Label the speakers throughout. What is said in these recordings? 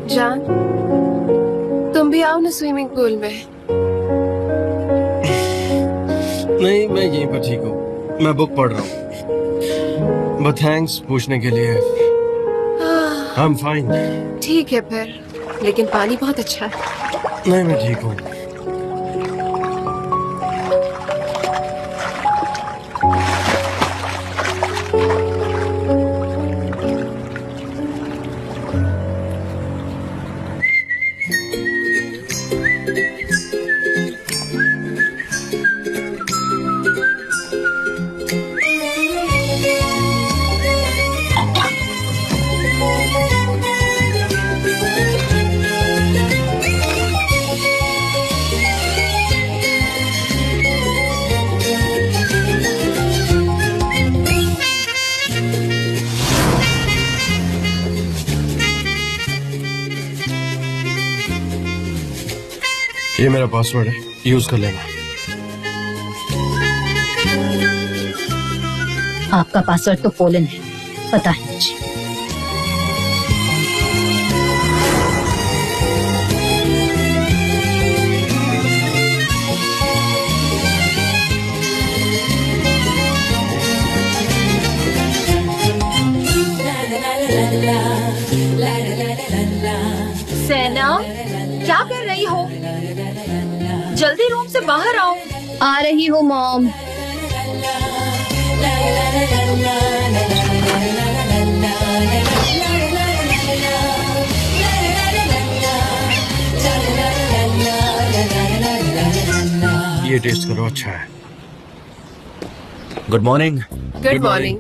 Speaker 1: जान, तुम भी आओ ना स्विमिंग पूल में।
Speaker 2: नहीं, मैं यहीं पर ठीक हूँ। मैं बुक पढ़ रहा हूँ। बट थैंक्स पूछने के लिए। I am fine.
Speaker 1: ठीक है फिर, लेकिन पानी बहुत अच्छा है।
Speaker 2: नहीं, मैं ठीक हूँ। ये मेरा पासवर्ड है, यूज कर लेना।
Speaker 3: आपका पासवर्ड तो पोलन है, पता है मुझे।
Speaker 4: सेना, क्या कर रही हो? जल्दी रूम से बाहर आओ।
Speaker 3: आ रही हूँ मॉम।
Speaker 2: ये टेस्ट करो, अच्छा है।
Speaker 5: Good morning.
Speaker 1: Good morning.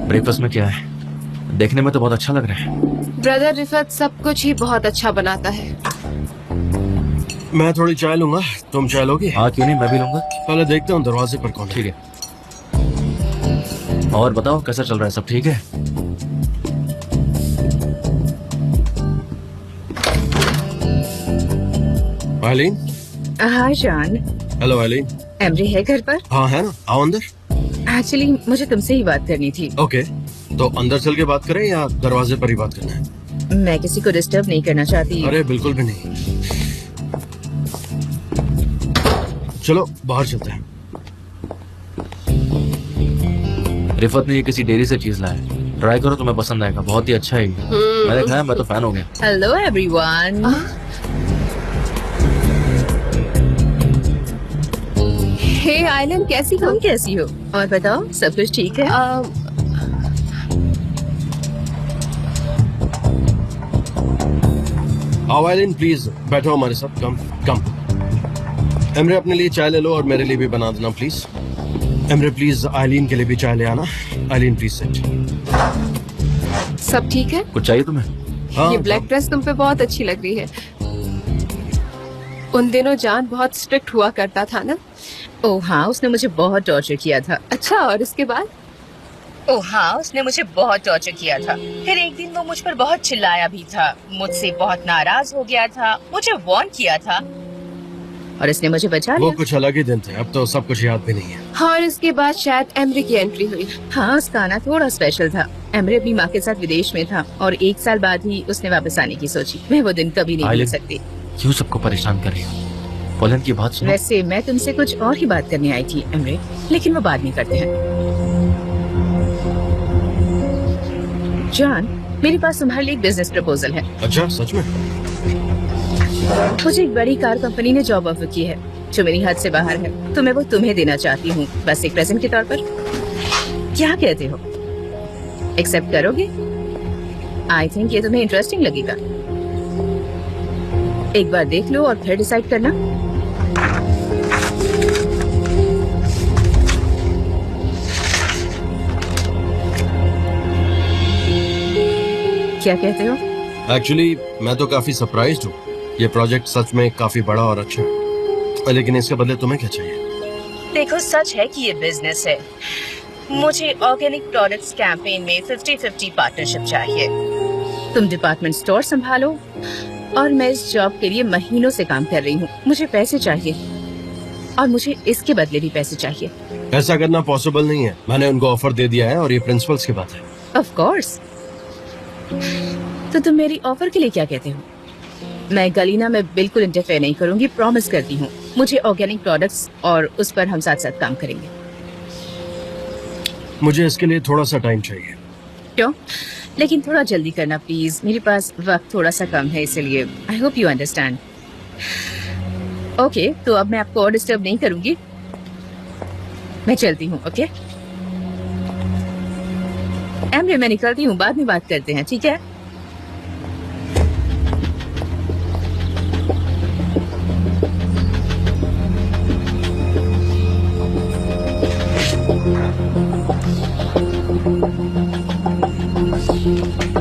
Speaker 5: Breakfast में क्या है? देखने में तो बहुत अच्छा लग रहा है।
Speaker 1: ब्रदर रिफत सब कुछ ही बहुत अच्छा बनाता है।
Speaker 2: मैं थोड़ी चाय लूंगा, तुम चाय लोगी?
Speaker 5: हाँ, क्यों नहीं, मैं भी लूंगा।
Speaker 2: पहले देखते हूँ दरवाजे पर कौन है।
Speaker 5: ठीक है। और बताओ कैसा चल रहा है, सब ठीक है?
Speaker 2: आइलीन।
Speaker 4: हाय जान।
Speaker 2: हेलो आइलीन।
Speaker 4: एमरी है घर पर?
Speaker 2: हाँ है ना, आओ अंदर।
Speaker 4: एक्चुअली मुझे तुमसे ही बात करनी थी।
Speaker 2: ओके, तो अंदर चल के बात करें या दरवाजे पर ही बात करना है?
Speaker 4: मैं किसी को डिस्टर्ब नहीं करना चाहती।
Speaker 2: अरे बिल्कुल भी नहीं। चलो बाहर चलते हैं।
Speaker 5: रिफत ने ये किसी डेयरी से चीज लाया, ट्राई करो, तुम्हें पसंद आएगा, बहुत ही अच्छा है। मैंने खाया, मैं तो फैन हो गया।
Speaker 4: Hello everyone.
Speaker 1: हे आइलन, कैसी हो?
Speaker 4: तुम कैसी हो? और बताओ, सब कुछ ठीक है?
Speaker 2: आओ आइलीन, प्लीज बैठो हमारे साथ। कम कम। एमरे, अपने लिए चाय ले लो और मेरे लिए भी बना देना प्लीज। एमरे प्लीज आइलीन के लिए भी चाय ले आना। आइलीन प्लीज सिट।
Speaker 1: सब ठीक है?
Speaker 5: कुछ चाहिए तुम्हें?
Speaker 2: हाँ,
Speaker 1: ये ब्लैक ड्रेस तुम पे बहुत अच्छी लग रही है। उन दिनों जान बहुत स्ट्रिक्ट हुआ करता था ना?
Speaker 4: ओह हाँ, उसने मुझे बहुत टॉर्चर किया था।
Speaker 1: अच्छा, और इसके बाद?
Speaker 4: ओह हाँ, उसने मुझे बहुत टॉर्चर किया था। फिर एक दिन वो मुझ पर बहुत चिल्लाया भी था, मुझसे बहुत नाराज हो गया था, मुझे वार्न किया था और इसने मुझे बचा
Speaker 2: वो
Speaker 4: लिया।
Speaker 2: कुछ अलग ही दिन थे, अब तो सब कुछ याद भी नहीं है।
Speaker 1: हाँ, और इसके बाद शायद एमरी की एंट्री हुई।
Speaker 4: हाँ, उसका आना थोड़ा स्पेशल था। एमरे अपनी माँ के साथ विदेश में था और 1 साल बाद ही उसने वापस आने की सोची। मैं वो दिन कभी नहीं भूल
Speaker 5: आइलिन,
Speaker 4: सकती।
Speaker 5: क्यों सबको परेशान कर रही हो? पोलन की बात सुनो।
Speaker 4: वैसे मैं तुमसे कुछ और ही बात करने आई थी एमरे, लेकिन वो बाद में करते हैं। जॉन, मेरे पास तुम्हारे लिए एक बिजनेस प्रपोजल है।
Speaker 2: अच्छा, सच में?
Speaker 4: मुझे एक बड़ी कार कंपनी ने जॉब ऑफर की है जो मेरी हद से बाहर है, तो मैं वो तुम्हें देना चाहती हूँ, बस एक प्रेजेंट के तौर पर। क्या कहते हो? एक्सेप्ट करोगे? आई थिंक ये तुम्हें इंटरेस्टिंग लगेगा। एक बार देख लो और फिर डिसाइड करना। क्या कहते हो?
Speaker 2: एक्चुअली मैं तो काफी सरप्राइज्ड हूँ। ये प्रोजेक्ट सच में काफी बड़ा और अच्छा है, लेकिन इसके बदले तुम्हें क्या चाहिए?
Speaker 4: देखो, सच है कि ये बिजनेस है, मुझे ऑर्गेनिक प्रोडक्ट्स कैंपेन में 50-50 पार्टनरशिप चाहिए। तुम डिपार्टमेंट स्टोर संभालो और मैं इस जॉब के लिए महीनों से काम कर रही हूँ। मुझे पैसे चाहिए और मुझे इसके बदले भी पैसे चाहिए।
Speaker 2: ऐसा करना पॉसिबल नहीं है। मैंने उनको ऑफर दे दिया है और ये प्रिंसिपल्स की बात है।
Speaker 4: Of course. तो तुम मेरी ऑफर के लिए क्या कहते हो? मैं गलीना में बिल्कुल इंटरफेयर नहीं करूंगी, प्रॉमिस करती हूँ। मुझे ऑर्गेनिक प्रोडक्ट्स और उस पर हम साथ साथ काम करेंगे।
Speaker 2: मुझे इसके लिए थोड़ा सा टाइम चाहिए।
Speaker 4: क्यों? लेकिन थोड़ा जल्दी करना प्लीज, मेरे पास वक्त थोड़ा सा कम है, इसलिए I hope you understand. Okay, तो अब मैं आपको और डिस्टर्ब नहीं करूंगी, मैं चलती हूँ। ओके एमरे, मैं निकलती हूँ, बाद में बात करते हैं, ठीक है?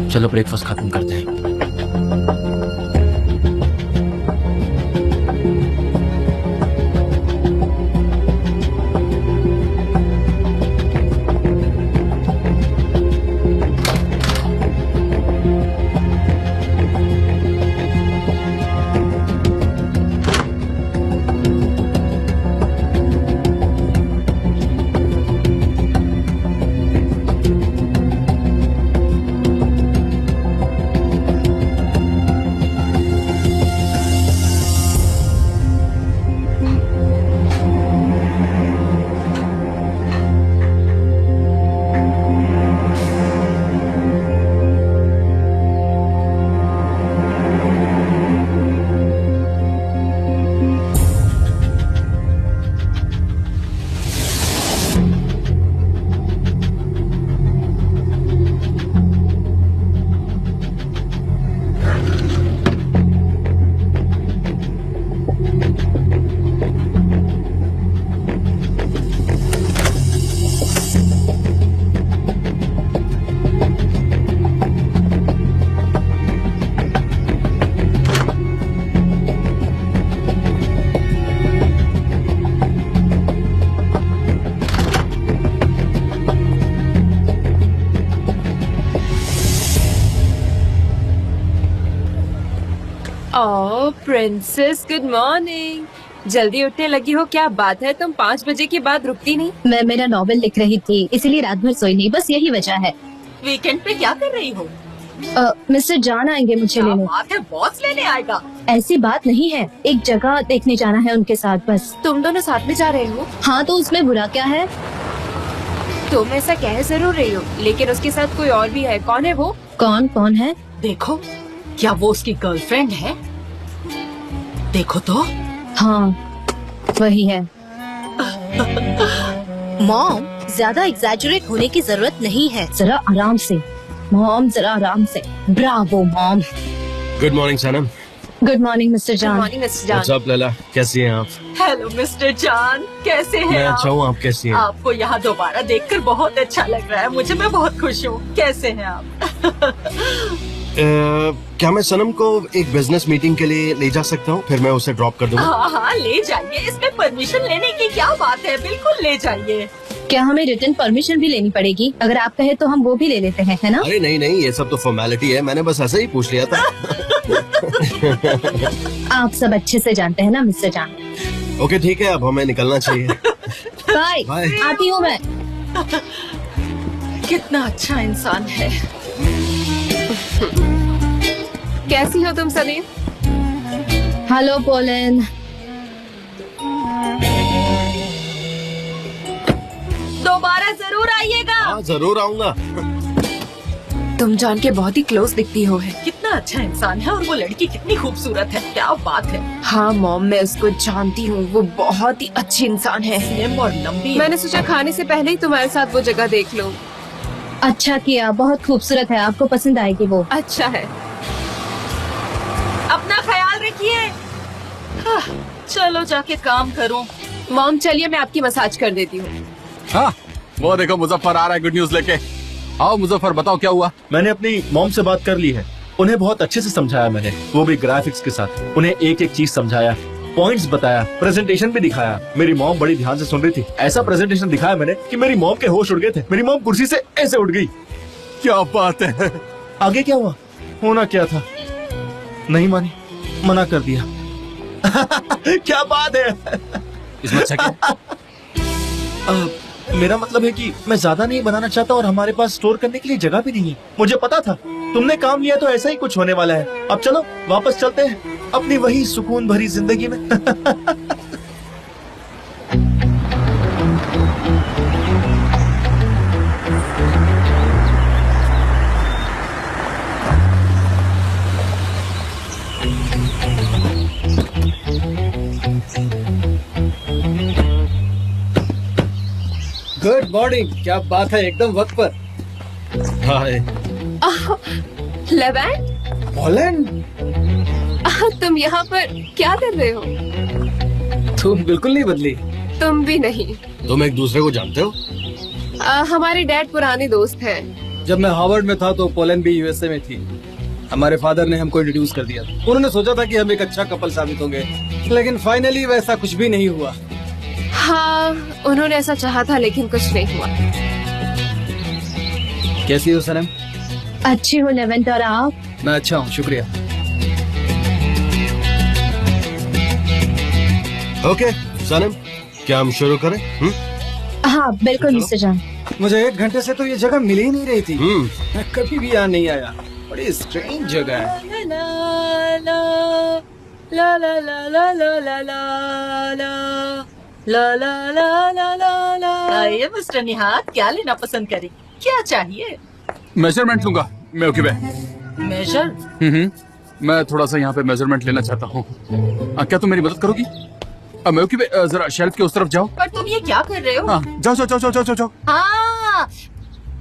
Speaker 5: चलो ब्रेकफास्ट खत्म करते हैं।
Speaker 1: ओह प्रिंसेस, गुड मॉर्निंग। जल्दी उठने लगी हो, क्या बात है? तुम 5 बजे के बाद रुकती नहीं।
Speaker 3: मैं मेरा नॉवेल लिख रही थी, इसीलिए रात भर सोई नहीं, बस यही वजह है।
Speaker 6: वीकेंड पे क्या कर रही हो?
Speaker 3: मिस्टर जान आएंगे मुझे लेने।
Speaker 6: बात है, बॉस लेने आएगा।
Speaker 3: ऐसी बात नहीं है, एक जगह देखने जाना है उनके साथ बस।
Speaker 1: तुम दोनों साथ में जा रहे हो?
Speaker 3: हाँ, तो उसमें बुरा क्या है?
Speaker 1: तुम ऐसा कह जरूर रही हो, लेकिन उसके साथ कोई और भी है। कौन है वो?
Speaker 3: कौन है?
Speaker 6: देखो, क्या वो उसकी गर्लफ्रेंड है? देखो तो।
Speaker 3: हाँ, वही है।
Speaker 7: मॉम, ज्यादा एग्जैजरेट होने की जरूरत नहीं है।
Speaker 3: जरा आराम से मॉम, जरा आराम से। Bravo mom.
Speaker 2: गुड मॉर्निंग सनम।
Speaker 3: गुड मॉर्निंग मिस्टर जान।
Speaker 1: मॉर्निंग मिस्टर
Speaker 2: व्हाट्स
Speaker 1: जान।
Speaker 2: अप लैला, कैसी हैं आप?
Speaker 6: हेलो मिस्टर जान, कैसे हैं
Speaker 2: मैं
Speaker 6: आप?
Speaker 2: अच्छा हूँ, आप कैसी हैं?
Speaker 6: आपको यहाँ दोबारा देखकर बहुत अच्छा लग रहा है मुझे। मैं बहुत खुश हूँ। कैसे हैं आप?
Speaker 2: क्या मैं सनम को एक बिजनेस मीटिंग के लिए ले जा सकता हूँ? फिर मैं उसे ड्रॉप कर दूंगा।
Speaker 6: हाँ हाँ, ले जाइए। इसमें परमिशन लेने की क्या बात है, बिल्कुल ले जाइए।
Speaker 3: क्या हमें रिटर्न परमिशन भी लेनी पड़ेगी? अगर आप कहे तो हम वो भी ले लेते हैं, है ना?
Speaker 2: अरे नहीं नहीं, ये सब तो फॉर्मेलिटी है, मैंने बस ऐसे ही पूछ लिया था।
Speaker 3: आप सब अच्छे से जानते हैं ना मिस्टर जान।
Speaker 2: ओके ठीक है, अब हमें निकलना चाहिए।
Speaker 3: बाय।
Speaker 2: बाय।
Speaker 3: आती हूँ मैं।
Speaker 6: कितना अच्छा इंसान है।
Speaker 1: कैसी हो तुम सलीम?
Speaker 3: Hello pollen.
Speaker 6: दोबारा जरूर आइएगा।
Speaker 2: हाँ जरूर आऊंगा।
Speaker 1: तुम जान के बहुत ही क्लोज दिखती हो। है
Speaker 6: कितना अच्छा इंसान है और वो लड़की कितनी खूबसूरत है, क्या बात है।
Speaker 1: हाँ मॉम, मैं उसको जानती हूँ, वो बहुत ही अच्छी इंसान है।
Speaker 6: स्लिम और लंबी है।
Speaker 1: मैंने सोचा खाने से पहले ही तुम्हारे साथ वो जगह देख लो।
Speaker 3: अच्छा किया, बहुत खूबसूरत है, आपको पसंद आएगी वो।
Speaker 1: अच्छा है।
Speaker 6: अपना ख्याल रखिए। हाँ, चलो जाके काम करूं।
Speaker 1: मॉम चलिए, मैं आपकी मसाज कर देती हूँ।
Speaker 8: हाँ, वो देखो मुजफ्फर आ रहा है गुड न्यूज लेके। आओ मुजफ्फर, बताओ क्या हुआ?
Speaker 9: मैंने अपनी मॉम से बात कर ली है, उन्हें बहुत अच्छे से समझाया मैंने, वो भी ग्राफिक्स के साथ। उन्हें एक एक चीज समझाया
Speaker 5: पॉइंट्स बताया, प्रेजेंटेशन भी दिखाया। मेरी मॉम बड़ी ध्यान से सुन रही थी। ऐसा प्रेजेंटेशन दिखाया मैंने कि मेरी मॉम के होश उड़ गए थे। मेरी मॉम कुर्सी से ऐसे उठ गई।
Speaker 8: क्या बात है।
Speaker 5: आगे क्या हुआ? होना क्या था? नहीं मानी, मना कर दिया। क्या बात है।
Speaker 8: इसमें अच्छा क्या?
Speaker 5: मेरा मतलब है कि मैं ज्यादा नहीं बनाना चाहता और हमारे पास स्टोर करने के लिए जगह भी नहीं है। मुझे पता था तुमने काम लिया तो ऐसा ही कुछ होने वाला है। अब चलो वापस चलते हैं अपनी वही सुकून भरी जिंदगी में।
Speaker 9: Good morning. क्या बात है, एकदम वक्त पर।
Speaker 2: हाय।
Speaker 1: लेवेंट,
Speaker 9: पोलैंड?
Speaker 1: तुम यहाँ पर क्या कर रहे हो?
Speaker 9: तुम बिल्कुल नहीं बदली।
Speaker 1: तुम भी नहीं।
Speaker 2: तुम एक दूसरे को जानते हो?
Speaker 1: हमारे डैड पुराने दोस्त हैं।
Speaker 9: जब मैं हार्वर्ड में था तो पोलैंड भी यूएसए में थी। हमारे फादर ने हमको इंट्रोड्यूस कर दिया। उन्होंने सोचा था कि हम एक अच्छा कपल साबित होंगे, लेकिन फाइनली वैसा कुछ भी नहीं हुआ।
Speaker 1: हाँ, उन्होंने ऐसा चाहा था लेकिन कुछ नहीं हुआ।
Speaker 9: कैसी हो सनम?
Speaker 3: अच्छी हूँ लेवेंट, और आप?
Speaker 9: मैं अच्छा हूँ, शुक्रिया।
Speaker 2: ओके सनम, क्या हम शुरू करें?
Speaker 3: हाँ बिल्कुल मिस्टर जॉन।
Speaker 9: मुझे 1 घंटे से तो ये जगह मिल ही नहीं रही थी। मैं कभी भी यहाँ नहीं आया। बड़ी स्ट्रेंज जगह है।
Speaker 6: आइए मिस्टर निहात, क्या लेना पसंद करें? क्या चाहिए?
Speaker 8: मेजरमेंट लूंगा मैं। Okay
Speaker 6: major?
Speaker 8: मैं थोड़ा सा यहाँ पे मेजरमेंट लेना चाहता हूँ। क्या तुम मेरी मदद करोगी? मैं ओके जरा शेल्फ के उस तरफ जाओ।
Speaker 6: पर तुम ये क्या कर रहे हो?
Speaker 8: हाँ, जाओ जाओ जाओ जाओ जाओ जाओ।
Speaker 6: हाँ,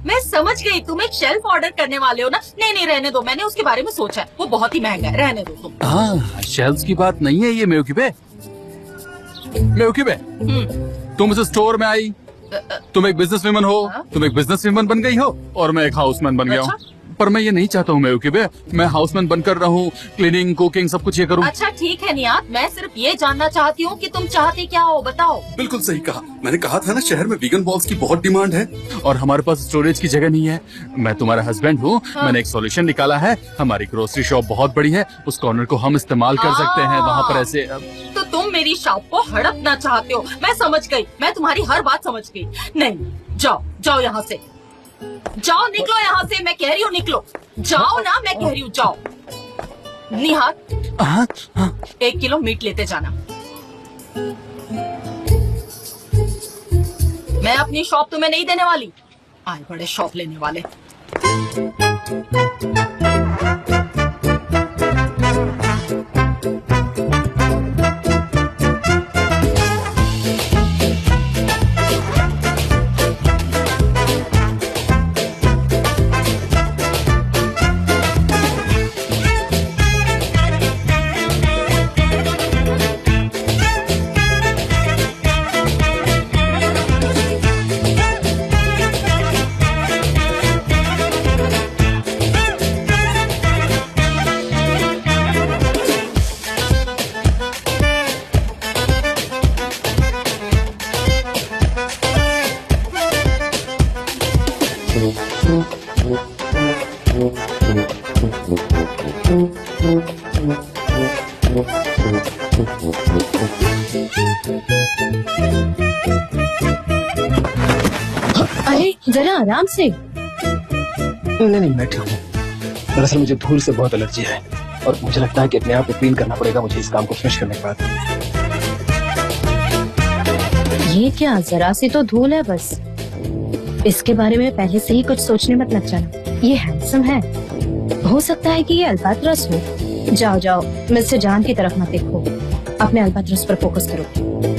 Speaker 6: मैं समझ गई, तुम एक शेल्फ ऑर्डर करने वाले हो ना। नहीं नहीं, रहने दो, मैंने उसके बारे में सोचा है, वो बहुत ही महंगा है, रहने दो तुम।
Speaker 8: हाँ, शेल्फ की बात नहीं है ये मेओकीबे। मेओकीबे, तुम इस स्टोर में आई, तुम एक बिजनेसवुमन हो, तुम एक बिजनेसवुमन बन गई हो और मैं एक हाउसमैन बन गया हूँ। पर मैं ये नहीं चाहता हूँ मेओकीबे, मैं हाउसमैन बनकर रहूँ, क्लीनिंग कुकिंग सब कुछ ये करूँ।
Speaker 6: अच्छा ठीक है नियात, मैं सिर्फ ये जानना चाहती हूँ कि तुम चाहते क्या हो, बताओ।
Speaker 8: बिल्कुल सही कहा। मैंने कहा था ना, शहर में वीगन बॉल्स की बहुत डिमांड है और हमारे पास स्टोरेज की जगह नहीं है। मैं तुम्हारा हस्बैंड हूँ। मैंने एक सॉल्यूशन निकाला है। हमारी ग्रोसरी शॉप बहुत बड़ी है, उस कॉर्नर को हम इस्तेमाल कर सकते हैं। वहाँ पर ऐसे
Speaker 6: तो तुम मेरी शॉप को हड़पना चाहते हो। मैं समझ गई, मैं तुम्हारी हर बात समझ गई। नहीं, जाओ जाओ यहाँ से, जाओ, निकलो यहाँ से, मैं कह रही हूँ निकलो। जाओ ना, मैं कह रही हूँ जाओ। निहात, 1 किलो मीट लेते जाना। मैं अपनी शॉप तुम्हें नहीं देने वाली। आए बड़े शॉप लेने वाले।
Speaker 3: अरे जरा आराम से।
Speaker 9: नहीं, मैं ठीक हूँ। दरअसल मुझे धूल से बहुत एलर्जी है और मुझे लगता है कि अपने आप को क्लीन करना पड़ेगा मुझे इस काम को फिनिश करने के बाद।
Speaker 3: ये क्या, जरा सी तो धूल है बस। इसके बारे में पहले से ही कुछ सोचने मत लग जाना। ये हैंडसम है, हो सकता है कि ये अल्बाट्रस हो। जाओ जाओ, मिस्टर जॉन की तरफ मत देखो, अपने अल्बाट्रस पर फोकस करो।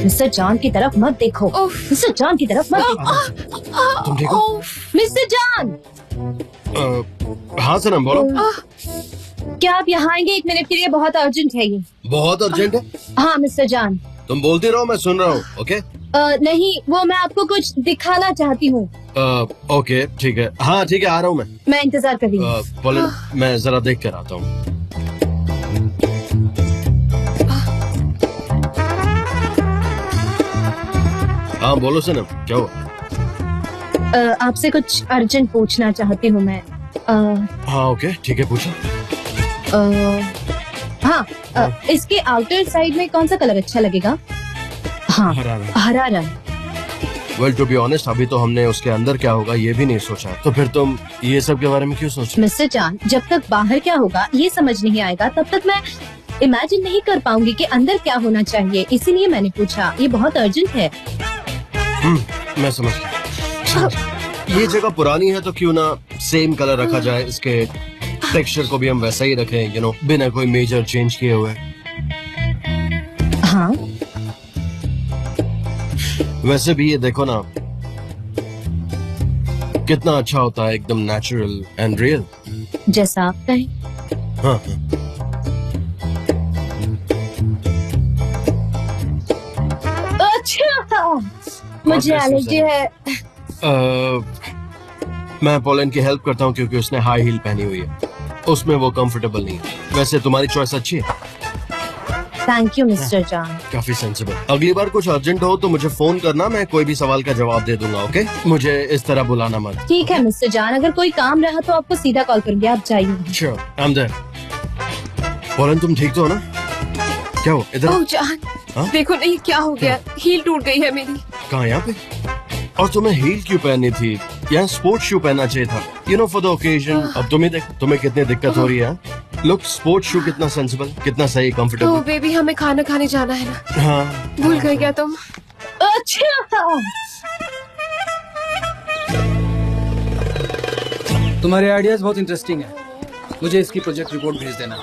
Speaker 3: मिस्टर जॉन की तरफ मत देखो, मिस्टर जॉन की तरफ मत देखो।
Speaker 2: तुम ठीक हो?
Speaker 3: Mister John.
Speaker 2: हाँ सनम बोलो।
Speaker 3: क्या आप यहाँ आएंगे 1 मिनट के लिए? बहुत अर्जेंट है ये।
Speaker 2: बहुत अर्जेंट है?
Speaker 3: हाँ मिस्टर जॉन।
Speaker 2: तुम बोलती रहो, मैं सुन रहा हूँ। ओके?
Speaker 3: नहीं, वो मैं आपको कुछ दिखाना चाहती हूँ।
Speaker 2: ओके ठीक है। हाँ ठीक है, आ रहा हूँ मैं।
Speaker 3: मैं इंतजार कर रही हूँ।
Speaker 2: पोलन, मैं जरा देख कर आता हूँ। हाँ बोलो सनम, क्या हुआ?
Speaker 3: आपसे कुछ अर्जेंट पूछना चाहती हूँ मैं।
Speaker 2: हाँ ओके ठीक है, पूछो।
Speaker 3: हाँ, इसके आउटर साइड में कौन सा कलर अच्छा लगेगा? हाँ, हरा रंग।
Speaker 2: वेल टू बी ऑनेस्ट, अभी तो हमने उसके अंदर क्या होगा ये भी नहीं सोचा, तो फिर तुम ये सब के बारे में क्यों सोच रहे?
Speaker 3: मिस्टर जान, जब तक बाहर क्या होगा ये समझ नहीं आएगा तब तक मैं इमेजिन नहीं कर पाऊंगी कि अंदर क्या होना चाहिए, इसीलिए मैंने पूछा। ये बहुत अर्जेंट है।
Speaker 2: मैं समझ गया। ये जगह पुरानी है तो क्यों ना सेम कलर रखा जाए, इसके टेक्सचर को भी हम वैसा ही रखें, यू नो, बिना कोई मेजर चेंज किए हुए।
Speaker 3: हाँ,
Speaker 2: वैसे भी ये देखो ना, कितना अच्छा होता है, एकदम नेचुरल एंड रियल।
Speaker 3: जैसा आप कहें।
Speaker 2: हाँ
Speaker 3: अच्छा, मुझे एलर्जी है।
Speaker 2: मैं पोलैंड की हेल्प करता हूँ क्योंकि उसने हाई हील पहनी हुई है, उसमें वो कंफर्टेबल नहीं है। वैसे तुम्हारी चॉइस अच्छी है।
Speaker 3: थैंक यू मिस्टर जान।
Speaker 2: काफी सेंसिबल। अगली बार कुछ अर्जेंट हो तो मुझे फोन करना, मैं कोई भी सवाल का जवाब दे दूंगा। ओके, मुझे इस तरह बुलाना मत।
Speaker 3: ठीक है मिस्टर जान, अगर कोई काम रहा तो आपको सीधा कॉल करूंगी, आप जाइए।
Speaker 2: Sure, I am there. Poland तुम ठीक तो हो ना? क्या हो इधर?
Speaker 1: ओह जान,
Speaker 2: हाँ?
Speaker 1: देखो ना ये क्या हो गया, हील टूट गई है मेरी।
Speaker 2: कहाँ, यहाँ पे? और तुम्हें हील क्यों पहननी थी? यहाँ स्पोर्ट्स शू पहनना चाहिए था, you know, for the occasion. अब तुम्हें देख, तुम्हें कितनी दिक्कत हो रही है। लुक, स्पोर्ट्स शू कितना सेंसिबल, कितना सही,
Speaker 1: ओह
Speaker 2: कंफर्टेबल।
Speaker 1: बेबी, हमें खाना खाने जाना है ना।
Speaker 2: हाँ,
Speaker 1: भूल गई क्या तुम?
Speaker 3: अच्छा,
Speaker 9: तुम्हारे आइडियाज बहुत इंटरेस्टिंग है। मुझे इसकी प्रोजेक्ट रिपोर्ट भेज देना,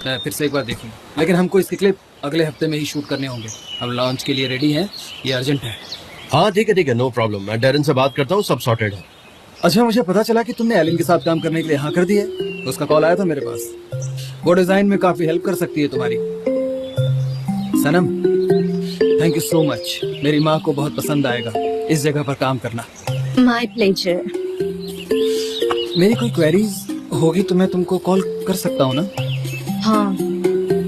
Speaker 9: मैं फिर से एक बार देखूंगा। लेकिन हमको इसकी क्लिप अगले हफ्ते में ही शूट करने होंगे। हम लॉन्च के लिए रेडी हैं, ये अर्जेंट है।
Speaker 2: हाँ ठीक है, नो प्रॉब्लम। मैं डेरन से बात करता हूँ, सब सॉर्टेड है।
Speaker 9: अच्छा, मुझे पता चला कि तुमने एलिन के साथ काम करने के लिए हाँ कर दी है। उसका कॉल आया था मेरे पास, वो डिजाइन में काफी हेल्प कर सकती है तुम्हारी। सनम, थैंक यू सो मच। मेरी माँ को बहुत पसंद आएगा इस जगह पर काम करना।
Speaker 3: My pleasure.
Speaker 9: मेरी कोई क्वेरीज होगी तो मैं तुमको कॉल कर सकता हूँ ना?
Speaker 3: हाँ,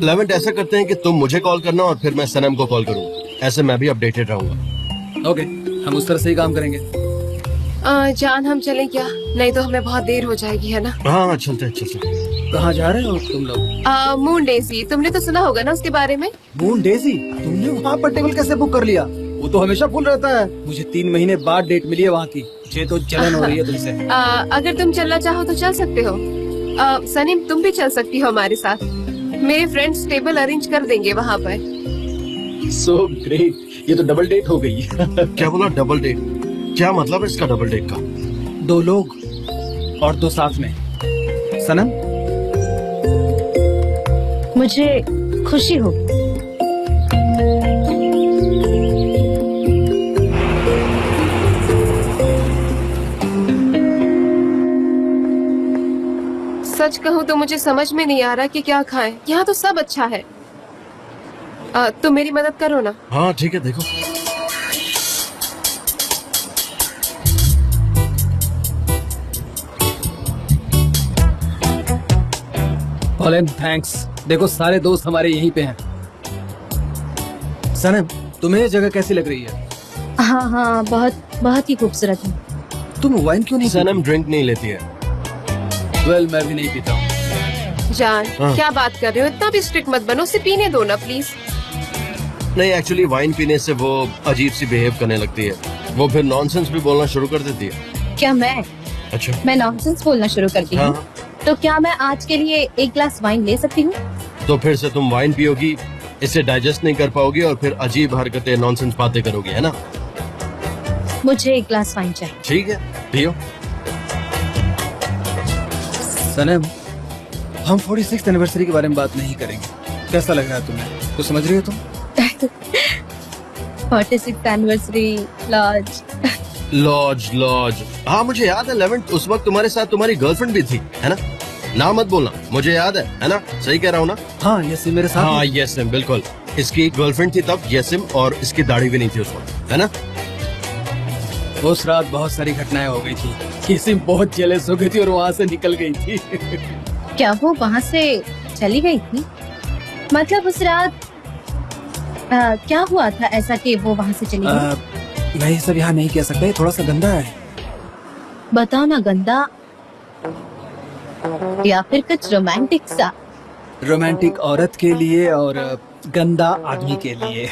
Speaker 2: लेवेंट, ऐसा करते हैं कि तुम मुझे कॉल करना और फिर मैं सनम को कॉल करूँगा, ऐसे मैं भी अपडेटेड रहूंगा।
Speaker 9: ओके, हम उस तरह से ही काम करेंगे।
Speaker 1: जान, हम चले क्या? नहीं तो हमें बहुत देर हो जाएगी, है ना?
Speaker 2: हाँ चलते हैं।
Speaker 9: कहाँ जा रहे हो तुम लोग?
Speaker 1: मून डेजी, तुमने तो सुना होगा ना उसके बारे में।
Speaker 9: Moon Daisy? तुमने वहाँ पर टेबल कैसे बुक कर लिया? वो तो हमेशा फुल रहता है। मुझे 3 महीने बाद डेट मिली है वहाँ की। मुझे तो जलन हो रही है तुमसे।
Speaker 1: अगर तुम चलना चाहो तो चल सकते हो। सनीम, तुम भी चल सकती हो हमारे साथ। मेरे फ्रेंड्स टेबल अरेंज कर देंगे वहाँ पर।
Speaker 9: सो ग्रेट, ये तो डबल डेट हो गई।
Speaker 2: क्या बोला डबल डेट? क्या मतलब है इसका डबल डेट का?
Speaker 9: 2 लोग और 2 साथ में। सनम,
Speaker 3: मुझे खुशी हो।
Speaker 1: सच कहूँ तो मुझे समझ में नहीं आ रहा कि क्या खाएं। यहाँ तो सब अच्छा है। तुम मेरी मदद करो ना।
Speaker 2: हाँ ठीक है, देखो।
Speaker 9: Poland, thanks. देखो, सारे दोस्त हमारे यहीं पे हैं। सनम, तुम्हें ये जगह कैसी लग रही है?
Speaker 3: हाँ हाँ, बहुत बहुत ही खूबसूरत है।
Speaker 9: तुम वाइन क्यों नहीं?
Speaker 2: सनम ड्रिंक नहीं लेती है।
Speaker 9: वेल, मैं भी नहीं पीता हूँ।
Speaker 1: जान,
Speaker 2: हाँ।
Speaker 1: क्या बात कर रहे हो? इतना भी स्ट्रिक्ट मत बनो, उसे पीने दो ना प्लीज।
Speaker 2: नहीं, एक्चुअली वाइन पीने से वो अजीब सी बिहेव करने लगती है, वो फिर नॉनसेंस भी बोलना शुरू कर देती है।
Speaker 3: क्या मैं
Speaker 2: अच्छा।
Speaker 3: नॉनसेंस बोलना शुरू करती हूँ?
Speaker 2: हाँ।
Speaker 3: तो क्या मैं आज के लिए 1 ग्लास वाइन ले सकती हूँ?
Speaker 2: तो फिर से तुम वाइन पियोगी, इसे डाइजेस्ट नहीं कर पाओगी और फिर अजीब हरकतें, नॉनसेंस बातें करोगी, है ना?
Speaker 3: मुझे 1 ग्लास वाइन चाहिए।
Speaker 2: ठीक है, पियो।
Speaker 9: सनम, हम 46th एनिवर्सरी के बारे में बात नहीं करेंगे। कैसा लग रहा है तुम्हें? तो समझ रही हो तुम?
Speaker 3: 46th anniversary laws.
Speaker 2: लॉज। हाँ मुझे याद है लेवेंट, उस वक्त तुम्हारे साथ तुम्हारी गर्लफ्रेंड भी थी, है ना? ना मत बोलना, मुझे याद है ना? सही कह रहा हूँ ना?
Speaker 9: हाँ, यसिम मेरे साथ।
Speaker 2: हाँ यसिम, बिल्कुल। इसकी गर्लफ्रेंड थी तब, यसिम, और इसकी दाढ़ी भी नहीं थी उस वक्त, है ना?
Speaker 9: उस रात बहुत सारी घटनाएं हो गई थी। यसिम बहुत जेलस हो गई थी और वहाँ से निकल गई थी।
Speaker 3: क्या वो वहाँ से चली गई थी? मतलब उस रात क्या हुआ था ऐसा कि वो वहाँ से चली गई?
Speaker 9: मैं ये सब यहाँ नहीं कह सकता, ये थोड़ा सा गंदा है।
Speaker 3: बताओ ना, गंदा या फिर कुछ रोमांटिक सा?
Speaker 9: रोमांटिक औरत के लिए और गंदा आदमी के लिए।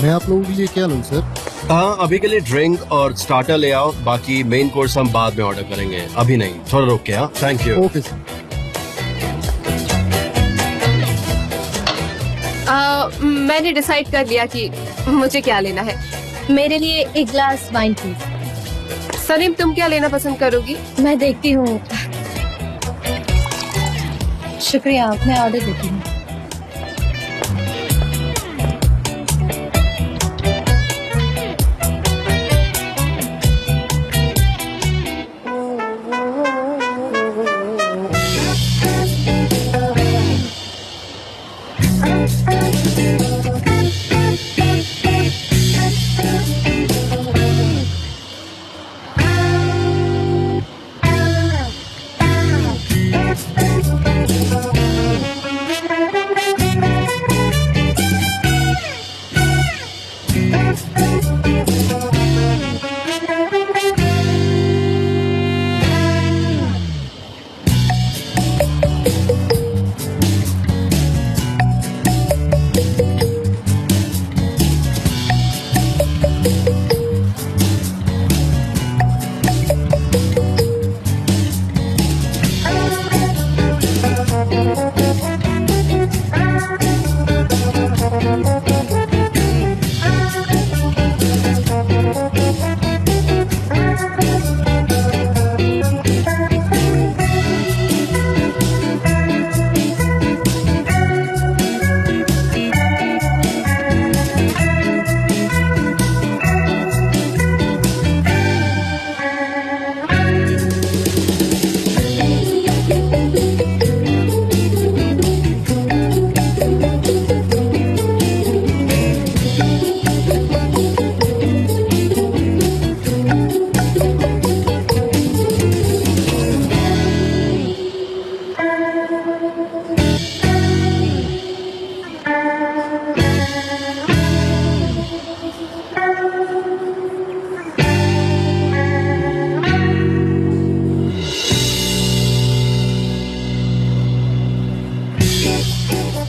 Speaker 10: मैं आप लोगों के लिए क्या लूं सर?
Speaker 2: हाँ, अभी के लिए ड्रिंक और स्टार्टर ले आओ, बाकी मेन कोर्स हम बाद में ऑर्डर करेंगे, अभी नहीं, थोड़ा रुक के। हाँ, थैंक यू।
Speaker 10: Okay sir.
Speaker 1: मैंने डिसाइड कर लिया कि मुझे क्या लेना है।
Speaker 3: मेरे लिए एक ग्लास वाइन प्लीज।
Speaker 1: सलीम, तुम क्या लेना पसंद करोगी?
Speaker 3: मैं देखती हूँ। शुक्रिया, मैं ऑर्डर देती हूँ।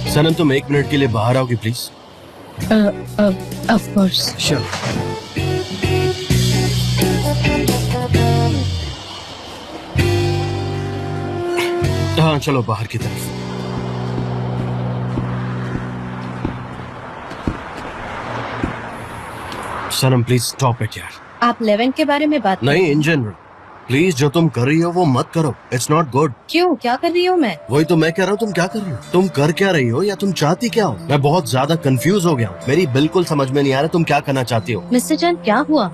Speaker 2: सनम, तुम 1 मिनट के लिए बाहर आओगी प्लीज?
Speaker 3: Of course.
Speaker 9: श्योर।
Speaker 2: हाँ, चलो बाहर की तरफ। सनम प्लीज स्टॉप इट यार।
Speaker 3: आप 11 के बारे में बात
Speaker 2: नहीं, इन जनरल प्लीज, जो तुम कर रही हो वो मत करो, इट्स नॉट गुड।
Speaker 3: क्यों, क्या कर रही हूँ मैं?
Speaker 2: वही तो मैं कह रहा हूँ, तुम क्या कर रही हो? तुम कर क्या रही हो या तुम चाहती क्या हो? मैं बहुत ज्यादा कंफ्यूज हो गया हूँ, मेरी बिल्कुल समझ में नहीं आ रहा तुम क्या करना चाहती हो।
Speaker 3: मिस्टर जान, क्या हुआ?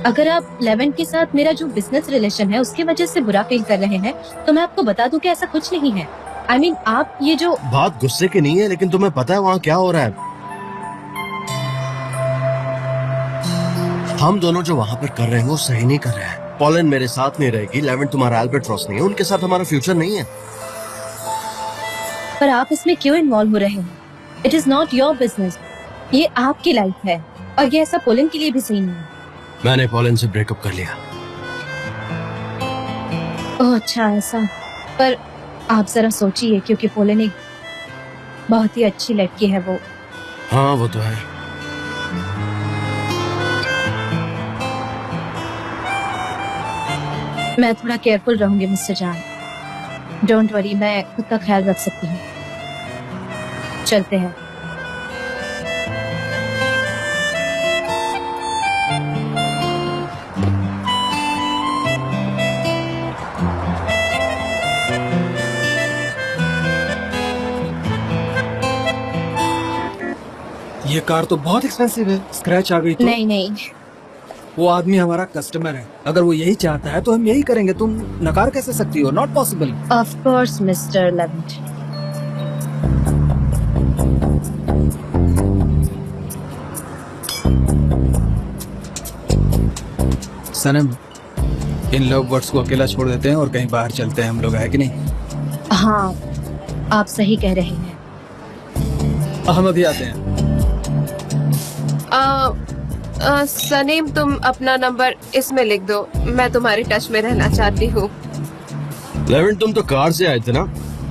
Speaker 3: अगर आप 11 के साथ मेरा जो बिजनेस रिलेशन है उसकी वजह से बुरा फील कर रहे हैं तो मैं आपको बता दूं कि ऐसा कुछ नहीं है। I mean, आप ये जो
Speaker 2: बात गुस्से की नहीं है, लेकिन तुम्हें पता है वहाँ क्या हो रहा है? हम दोनों जो वहाँ पर कर रहे हैं वो सही नहीं कर रहे हैं। पॉलन मेरे साथ नहीं रहेगी, 11 तुम्हारा अल्बाट्रॉस नहीं है, उनके साथ हमारा फ्यूचर नहीं है।
Speaker 3: पर आप इसमें क्यों इन्वॉल्व हो रहे हैं? It is not your business, ये आपकी लाइफ है और ये ऐसा पोलन के लिए भी सही नहीं है।
Speaker 2: मैंने पॉलन से ब्रेकअप कर लिया।
Speaker 3: ओह अच्छा, ऐसा? पर आप जरा सोचिए, क्योंकि पोलन एक बहुत ही अच्छी लड़की है वो।
Speaker 2: हाँ वो तो है।
Speaker 3: मैं थोड़ा केयरफुल रहूंगी मिस्टर जान। डोंट वरी, मैं खुद का ख्याल रख सकती हूँ। चलते हैं।
Speaker 9: ये कार तो बहुत एक्सपेंसिव है, स्क्रैच आ गई तो?
Speaker 3: नहीं नहीं,
Speaker 9: वो आदमी हमारा कस्टमर है, अगर वो यही चाहता है तो हम यही करेंगे। तुम नकार कैसे सकती हो? Not possible.
Speaker 3: Of course mister Levant.
Speaker 9: Sanam, in love birds को अकेला छोड़ देते हैं और कहीं बाहर चलते हैं हम लोग, है कि नहीं?
Speaker 3: हाँ, आप सही कह रहे हैं।
Speaker 9: हम अभी आते हैं।
Speaker 1: सनीम, तुम अपना नंबर इसमें लिख दो, मैं तुम्हारे टच में रहना चाहती हूँ।
Speaker 2: लेविन, तुम तो कार से आए थे ना?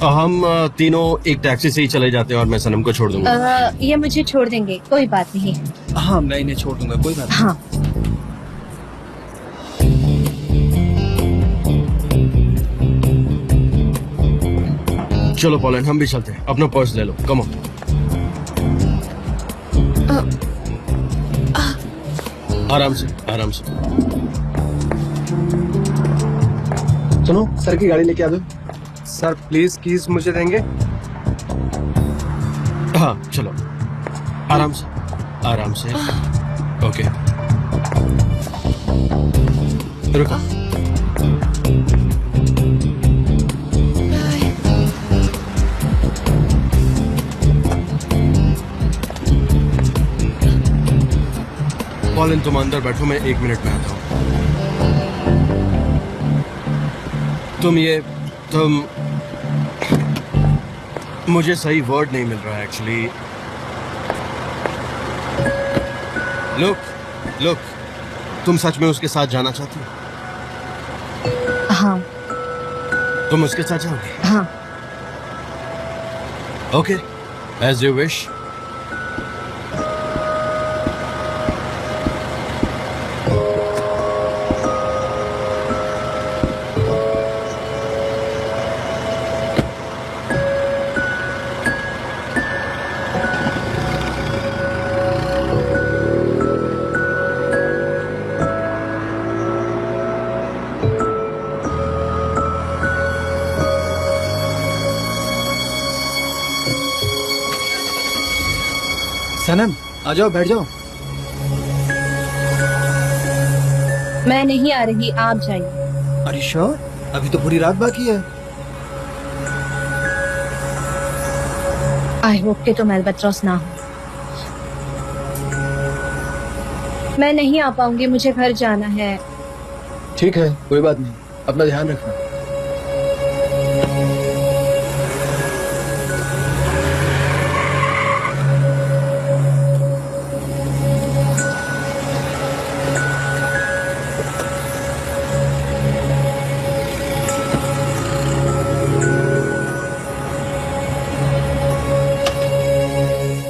Speaker 2: हम तीनों एक टैक्सी से ही चले जाते हैं और मैं सनम को छोड़ दूंगा।
Speaker 3: ये मुझे छोड़ देंगे, कोई बात नहीं।
Speaker 9: हाँ, मैं इन्हें छोड़ दूंगा, कोई बात नहीं।
Speaker 3: हाँ।
Speaker 2: चलो पॉलन, हम भी चलते हैं। अपना पर्स ले लो, कम ऑन। आराम से, आराम से।
Speaker 11: सुनो, सर की गाड़ी लेके आ दो।
Speaker 12: सर प्लीज कीज मुझे देंगे?
Speaker 2: हाँ चलो, आराम से, आराम से। ओके, रुको। पॉलन, तुम अंदर बैठो, मैं 1 मिनट में आता हूँ। तुम मुझे सही वर्ड नहीं मिल रहा एक्चुअली। लुक, तुम सच में उसके साथ जाना चाहती हो?
Speaker 3: हाँ।
Speaker 2: तुम उसके साथ जाओगी?
Speaker 3: हाँ।
Speaker 2: Okay, as you wish.
Speaker 9: Sanam, आ जाओ, बैठ जाओ।
Speaker 3: मैं नहीं आ रही, आप जाइए।
Speaker 9: अरे श्योर? अभी तो पूरी रात बाकी है।
Speaker 3: आई होप कि तुम अल्बाट्रॉस ना हो। मैं नहीं आ पाऊंगी, मुझे घर जाना है।
Speaker 9: ठीक है, कोई बात नहीं, अपना ध्यान रखना।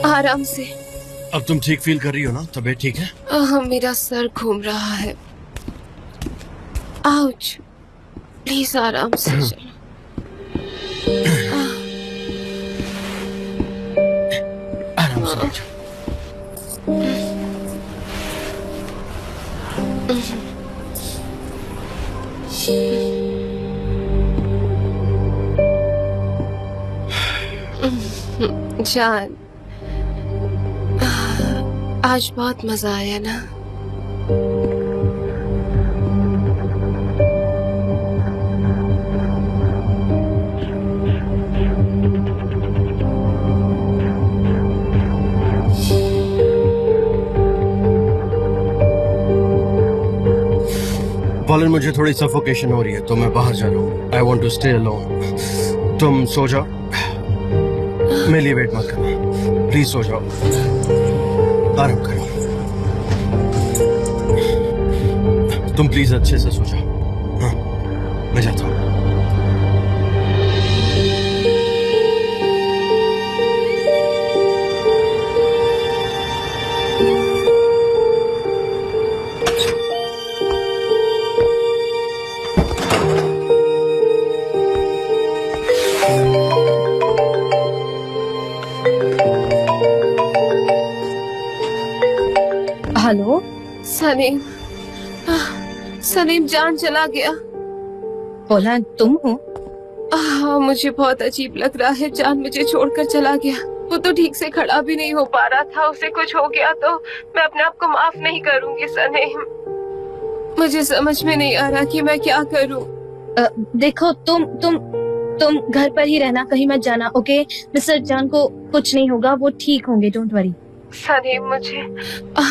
Speaker 1: आराम से।
Speaker 2: अब तुम ठीक फील कर रही हो ना? तबीयत ठीक है?
Speaker 1: मेरा सर घूम रहा है। आउच, प्लीज आराम से चलो।
Speaker 2: आराम से बैठो।
Speaker 1: जान, आज बहुत मजा आया ना?
Speaker 2: पॉलन, मुझे थोड़ी सफोकेशन हो रही है तो मैं बाहर जा रहा हूँ। I want to stay alone. तुम सो जाओ, मेरे लिए वेट मत करना। प्लीज सो जाओ, आराम करो। तुम प्लीज अच्छे से सो जाओ। हाँ, मैं जाता हूँ।
Speaker 3: हेलो
Speaker 1: सनीम, सनीम जान चला गया।
Speaker 3: पोलान, तुम हो?
Speaker 1: हाँ, मुझे बहुत अजीब लग रहा है। जान मुझे छोड़कर चला गया। वो तो ठीक से खड़ा भी नहीं हो पा रहा था। उसे कुछ हो गया तो मैं अपने आप को माफ नहीं करूंगी सनीम। मुझे समझ में नहीं आ रहा कि मैं क्या करूं।
Speaker 3: देखो, तुम घर पर ही रहना, कहीं मत जाना, ओके? मिस्टर जान को कुछ नहीं होगा, वो ठीक होंगे, डोंट वरी।
Speaker 1: सनीम, मुझे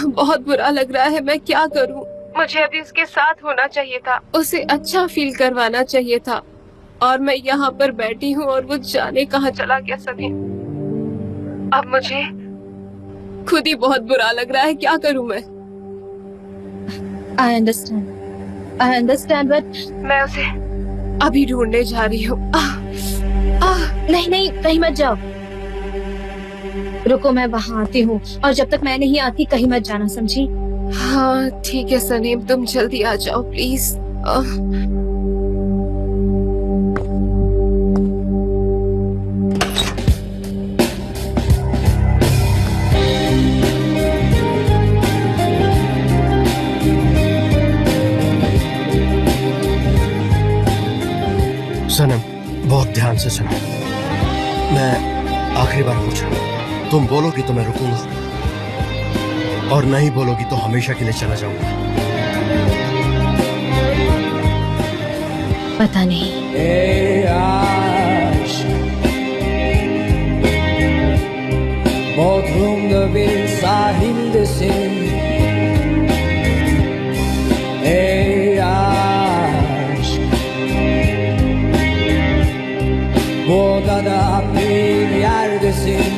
Speaker 1: बहुत बुरा लग रहा है। मैं क्या करूं? मुझे अभी उसके साथ होना चाहिए था, उसे अच्छा फील करवाना चाहिए था, और मैं यहाँ पर बैठी हूँ और वो जाने कहाँ चला गया सनी। अब मुझे खुद ही बहुत बुरा लग रहा है, क्या करूँ मैं?
Speaker 3: I understand but
Speaker 1: मैं उसे अभी ढूंढने जा रही हूँ।
Speaker 3: नहीं नहीं, कहीं मत जाओ, रुको, मैं वहाँ आती हूँ, और जब तक मैं नहीं आती कहीं मत जाना, समझी?
Speaker 1: हाँ ठीक है सनीम, तुम जल्दी आ जाओ प्लीज।
Speaker 2: सनम, बहुत ध्यान से सुनो। मैं आखिरी बार पूछ रहा हूँ, तुम बोलोगी तो मैं रुकूंगा, और नहीं बोलोगी तो हमेशा के लिए चला जाऊंगा।
Speaker 3: पता नहीं।
Speaker 13: Bodrum'da bir sahildesin. Ey aşk, bu odada bir yerdesin.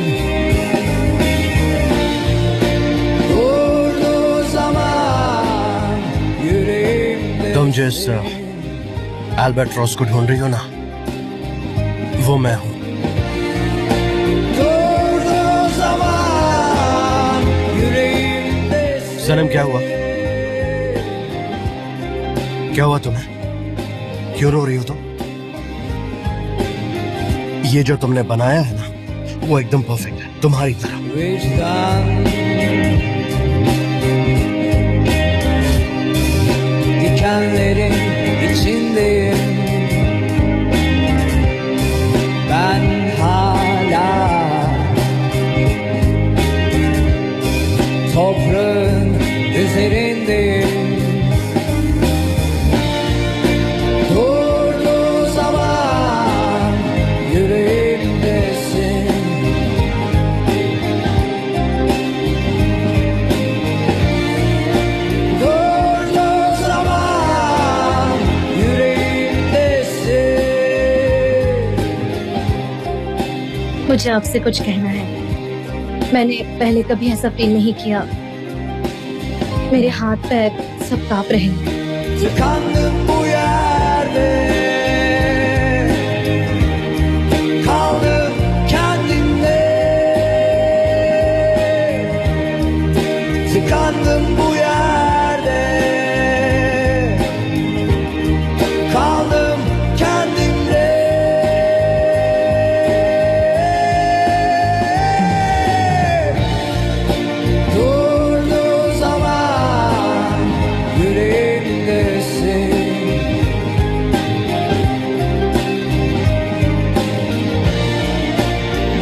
Speaker 13: Durduğu zaman yüreğimde.
Speaker 2: तुम जिस अल्बाट्रॉस को ढूंढ रही हो ना, वो मैं हूँ। सनम, क्या हुआ? क्या हुआ तुम्हें? क्यों रो रही हो तुम? ये जो तुमने बनाया है ना, वो एकदम परफेक्ट है, तुम्हारी तरह।
Speaker 13: Dikenlerin içindeyim. Ben hala toprağın üzerindeyim. Durduğu zaman yüreğimdesin. Durduğu zaman yüreğimdesin.
Speaker 3: मुझे आपसे कुछ कहना है। मैंने पहले कभी ऐसा फील नहीं किया, मेरे हाथ पैर सब कांप रहे हैं।
Speaker 13: Tıkandım bu yerde. Kaldım kendimde. Tıkandım bu yerde. Kaldım kendimde. Durduğu zaman yüreğimdesin.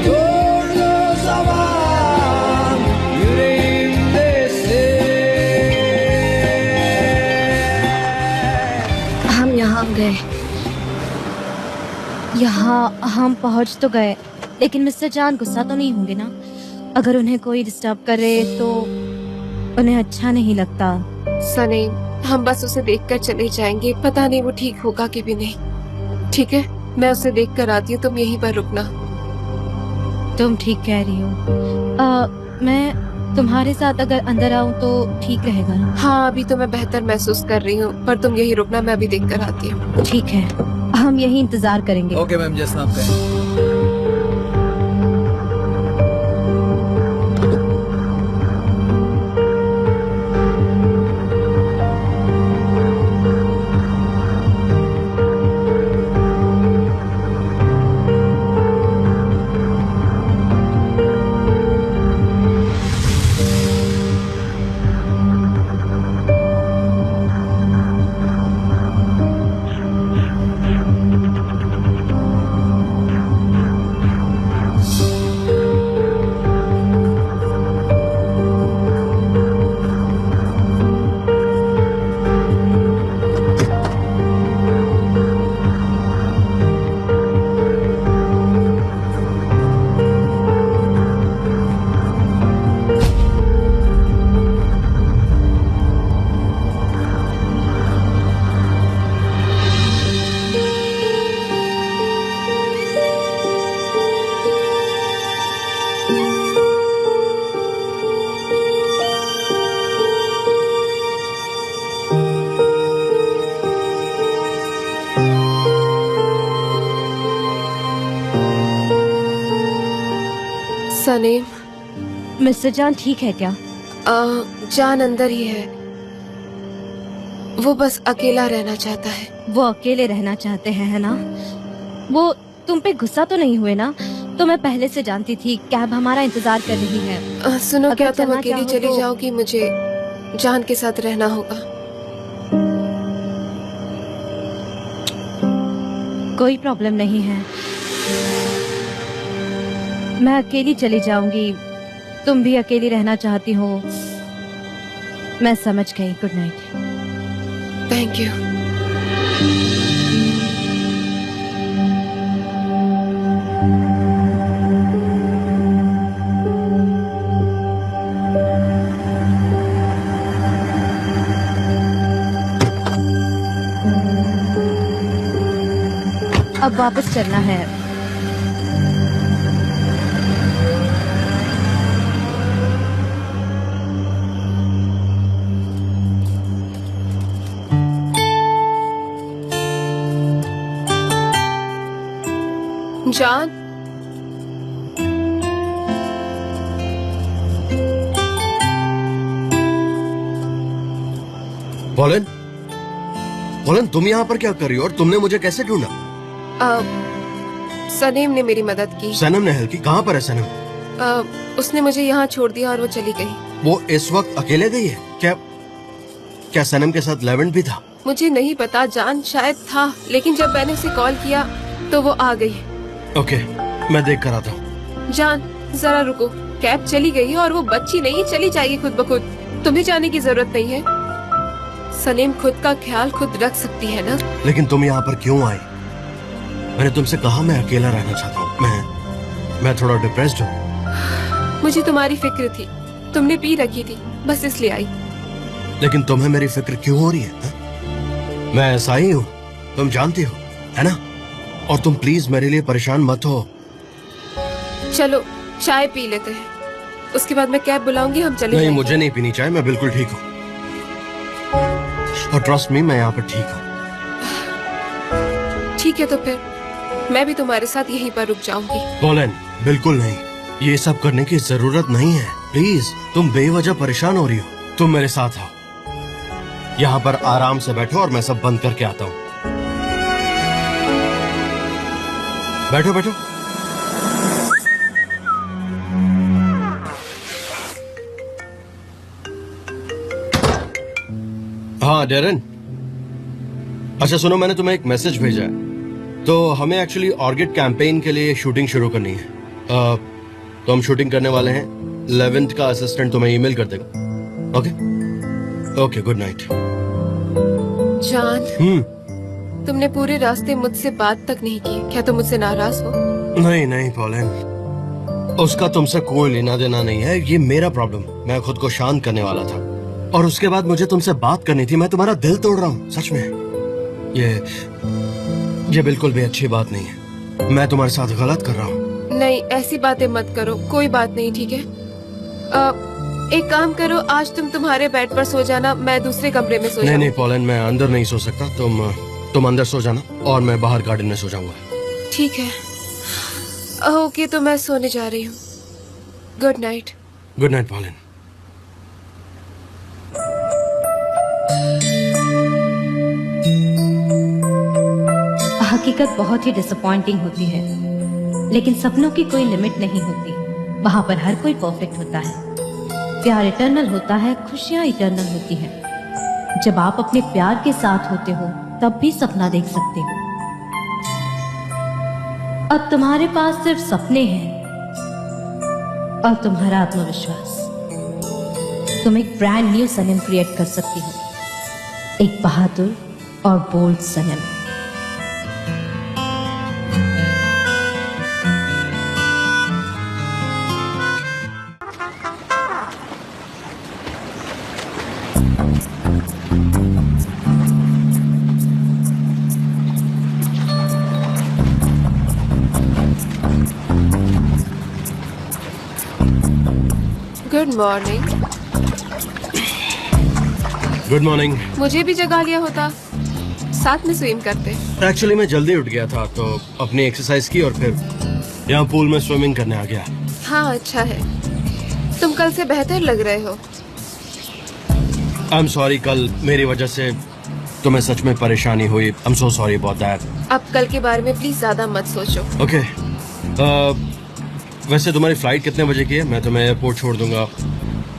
Speaker 13: Durduğu zaman yüreğimdesin.
Speaker 3: हम यहाँ गए, यहाँ हम पहुँच तो गए, लेकिन मिस्टर जान गुस्सा तो नहीं होंगे ना? अगर उन्हें कोई डिस्टर्ब करे तो उन्हें अच्छा नहीं लगता।
Speaker 1: सनीम, हम बस उसे देखकर चले जाएंगे, पता नहीं वो ठीक होगा कि भी नहीं। ठीक है, मैं उसे देखकर आती हूँ, तुम यहीं पर रुकना।
Speaker 3: तुम ठीक कह रही हो। मैं तुम्हारे साथ अगर अंदर आऊँ तो ठीक रहेगा ना?
Speaker 1: हाँ, अभी तो मैं बेहतर महसूस कर रही हूँ, पर तुम यहीं रुकना, मैं अभी देख कर आती हूँ।
Speaker 3: ठीक है, हम यही इंतजार करेंगे।
Speaker 9: ओके मैम, जैसा आप कहें।
Speaker 1: सनीम,
Speaker 3: मिस्टर जान ठीक है क्या?
Speaker 1: जान अंदर ही है। वो बस अकेला रहना चाहता है।
Speaker 3: वो अकेले रहना चाहते हैं, है ना? वो तुम पे गुस्सा तो नहीं हुए ना? तो मैं पहले से जानती थी कैब हमारा इंतजार कर रही है।
Speaker 1: सुनो,
Speaker 3: अगर
Speaker 1: क्या तुम
Speaker 3: चलना
Speaker 1: अकेली
Speaker 3: चाहो
Speaker 1: चली
Speaker 3: तो-
Speaker 1: जाओगी? मुझे जान के साथ रहना होगा।
Speaker 3: कोई प्रॉब्लम नहीं है, मैं अकेली चली जाऊंगी। तुम भी अकेली रहना चाहती हो, मैं समझ गई। Good night.
Speaker 1: Thank you.
Speaker 3: अब वापस चलना है।
Speaker 1: जान,
Speaker 2: पॉलन, पॉलन तुम यहाँ पर क्या कर रही हो और तुमने मुझे कैसे ढूंढा?
Speaker 1: सनीम ने मेरी मदद की।
Speaker 2: सनम ने हेल्प की? कहाँ पर है सनम?
Speaker 1: उसने मुझे यहाँ छोड़ दिया और वो चली गई।
Speaker 2: वो इस वक्त अकेले गई है क्या? क्या सनम के साथ लेवेंट भी था?
Speaker 1: मुझे नहीं पता जान, शायद था, लेकिन जब मैंने उसे कॉल किया तो वो आ गई।
Speaker 2: ओके, मैं देख कर आता हूँ।
Speaker 1: जान जरा रुको, कैब चली गई है और वो बच्ची नहीं चली जाएगी खुद ब खुद। तुम्हें जाने की जरूरत नहीं है। सनीम खुद का ख्याल खुद रख सकती है ना।
Speaker 2: लेकिन तुम यहाँ पर क्यों आई? मैंने तुमसे कहा मैं अकेला रहना चाहता हूँ। मैं थोड़ा डिप्रेस्ड हूँ।
Speaker 1: मुझे तुम्हारी फिक्र थी, तुमने पी रखी थी, बस इसलिए आई।
Speaker 2: लेकिन तुम्हें मेरी फिक्र क्यों हो रही है हा? मैं ऐसा ही हूँ, तुम जानती हो, है ना? और तुम प्लीज मेरे लिए परेशान मत हो।
Speaker 1: चलो चाय पी लेते हैं, उसके बाद मैं कैब बुलाऊंगी, हम चले
Speaker 2: नहीं,
Speaker 1: जाएंगे।
Speaker 2: मुझे नहीं पीनी चाय, मैं बिल्कुल ठीक हूँ। और ट्रस्ट मी, मैं यहाँ पर ठीक हूँ।
Speaker 1: ठीक है, तो फिर मैं भी तुम्हारे साथ यहीं पर रुक जाऊंगी।
Speaker 2: पॉलन, बिल्कुल नहीं, ये सब करने की जरूरत नहीं है। प्लीज, तुम बेवजह परेशान हो रही हो। तुम मेरे साथ आओ, यहाँ पर आराम से बैठो और मैं सब बंद करके आता हूँ। बैठो बैठो। हाँ डेरन, अच्छा सुनो, मैंने तुम्हें एक मैसेज भेजा है। तो हमें एक्चुअली ऑर्किड कैंपेन के लिए शूटिंग शुरू करनी है। तो हम शूटिंग करने वाले हैं। 11th का असिस्टेंट तुम्हें ईमेल कर देगा। Okay okay, good night.
Speaker 1: जान, तुमने पूरे रास्ते मुझसे बात तक नहीं की, क्या तुम मुझसे नाराज हो?
Speaker 2: नहीं नहीं पॉलन, उसका तुमसे कोई लेना देना नहीं है, ये मेरा प्रॉब्लम। मैं खुद को शांत करने वाला था और उसके बाद मुझे तुमसे बात करनी थी। मैं तुम्हारा दिल तोड़ रहा हूँ, सच में। ये बिल्कुल भी अच्छी बात नहीं है। मैं तुम्हारे साथ गलत कर रहा हूँ।
Speaker 1: नहीं, ऐसी बातें मत करो, कोई बात नहीं, ठीक है? एक काम करो, आज तुम तुम्हारे बेड पर सो जाना, मैं दूसरे कमरे में सो
Speaker 2: नहीं
Speaker 1: जाऊंगी।
Speaker 2: नहीं पॉलन, मैं अंदर नहीं सो सकता। तुम अंदर सो जाना और मैं बाहर गार्डन में सो जाऊंगा।
Speaker 1: ठीक है, ओके, तो मैं सोने जा रही हूँ। Good night.
Speaker 2: Good night pollen.
Speaker 3: हकीकत बहुत ही डिसअपॉइंटिंग होती है, लेकिन सपनों की कोई लिमिट नहीं होती। वहाँ पर हर कोई परफेक्ट होता है। प्यार इटर्नल होता है, खुशियाँ इटर्नल होती हैं। जब आप अपने प्यार के साथ होते हो तब भी सपना देख सकते हो। अब तुम्हारे पास सिर्फ सपने हैं और तुम्हारा आत्मविश्वास। तुम एक ब्रांड न्यू सनम क्रिएट कर सकती हो, एक बहादुर और bold Sanam.
Speaker 1: Good morning.
Speaker 2: Good morning.
Speaker 1: मुझे भी जगा लिया होता, साथ में स्विम करते।
Speaker 2: एक्चुअली मैं जल्दी उठ गया था तो अपनी एक्सरसाइज की और फिर यहाँ पूल में स्विमिंग करने आ गया।
Speaker 1: हाँ अच्छा है। तुम कल से बेहतर लग रहे हो।
Speaker 2: आई एम सॉरी, कल मेरी वजह से तुम्हें सच में परेशानी हुई। I am so sorry about that.
Speaker 1: अब कल के बारे में प्लीज ज्यादा मत सोचो।
Speaker 2: ओके। वैसे तुम्हारी फ्लाइट कितने बजे की है? मैं तुम्हें एयरपोर्ट छोड़ दूंगा,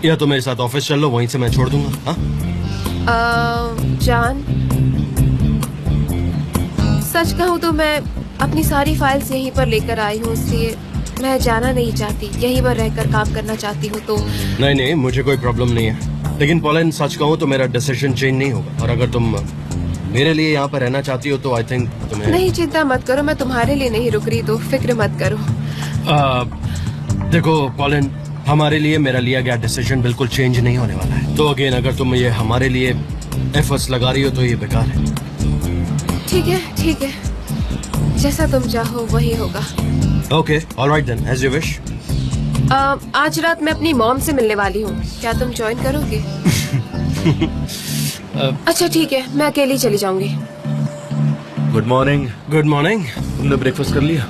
Speaker 2: या तो मेरे साथ ऑफिस चल लो, वहीं से मैं छोड़ दूंगा। हाँ
Speaker 1: जान, सच कहूँ तो मैं अपनी सारी फाइल्स यहीं पर लेकर आई हूँ, इसलिए मैं जाना नहीं चाहती, यहीं पर रहकर काम करना चाहती हूँ। तो
Speaker 2: नहीं नहीं, मुझे कोई प्रॉब्लम नहीं है, लेकिन पॉलिन सच कहूँ तो मेरा डिसीजन चेंज नहीं होगा, और अगर तुम मेरे लिए यहाँ पर रहना चाहती हो तो आई थिंक तुम्हें।
Speaker 1: नहीं, चिंता मत करो, मैं तुम्हारे लिए नहीं रुक रही, तो फिक्र मत करो।
Speaker 2: देखो पॉलिन, हमारे लिए मेरा लिया गया डिसीजन बिल्कुल चेंज नहीं होने वाला है, तो अगेन अगर तुम ये हमारे लिए एफर्ट्स लगा रही हो तो ये बेकार है।
Speaker 1: ठीक है, जैसा तुम चाहो वही होगा।
Speaker 2: Okay, alright then, as you wish.
Speaker 1: आज रात मैं अपनी मॉम से मिलने वाली हूँ, क्या तुम ज्वाइन करोगे? अच्छा ठीक है, मैं अकेली चली जाऊंगी।
Speaker 5: Good morning.
Speaker 2: Good morning.
Speaker 5: तुमने ब्रेकफास्ट कर लिया?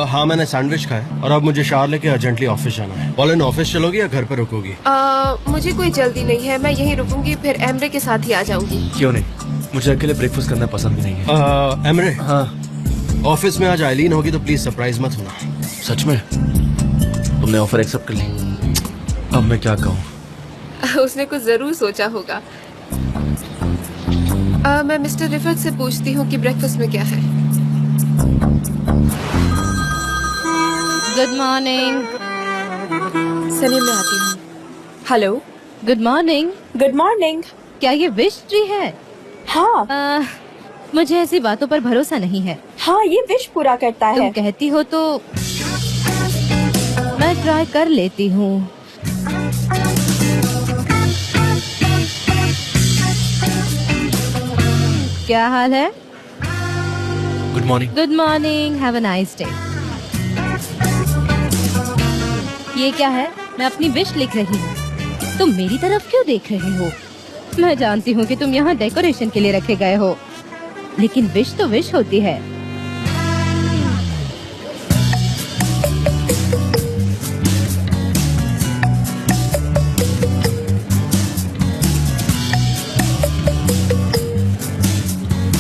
Speaker 2: हाँ, मैंने सैंडविच खाया, और अब मुझे शार लेके अर्जेंटली ऑफिस जाना है। पॉलिन, ऑफिस चलोगी या घर पर रुकोगी?
Speaker 1: मुझे कोई जल्दी नहीं है, मैं यहीं रुकूंगी, फिर एमरे के साथ ही आ जाऊंगी।
Speaker 5: क्यों नहीं, मुझे अकेले ब्रेकफास्ट करना पसंद भी नहीं है।
Speaker 2: एमरे,
Speaker 5: हाँ
Speaker 2: ऑफिस में आज आइलीन होगी तो प्लीज सरप्राइज मत होना।
Speaker 5: सच में? तुमने ऑफर एक्सेप्ट कर ली? अब मैं क्या कहूँ?
Speaker 1: उसने कुछ जरूर सोचा होगा। मैं मिस्टर रिफत से पूछती हूँ कि ब्रेकफास्ट में क्या है।
Speaker 3: Good morning.
Speaker 1: चलिए मैं आती हूँ।
Speaker 3: Hello, good morning.
Speaker 14: Good morning.
Speaker 3: क्या ये विश ट्री है?
Speaker 14: हाँ।
Speaker 3: मुझे ऐसी बातों पर भरोसा नहीं है।
Speaker 14: हाँ, ये विश पूरा करता है।
Speaker 3: तुम कहती हो तो मैं ट्राई कर लेती हूँ। क्या हाल है?
Speaker 5: Good morning.
Speaker 3: Good morning, have a nice day. ये क्या है? मैं अपनी विश लिख रही हूँ, तुम मेरी तरफ क्यों देख रहे हो? मैं जानती हूँ कि तुम यहाँ डेकोरेशन के लिए रखे गए हो, लेकिन विश तो विश होती है।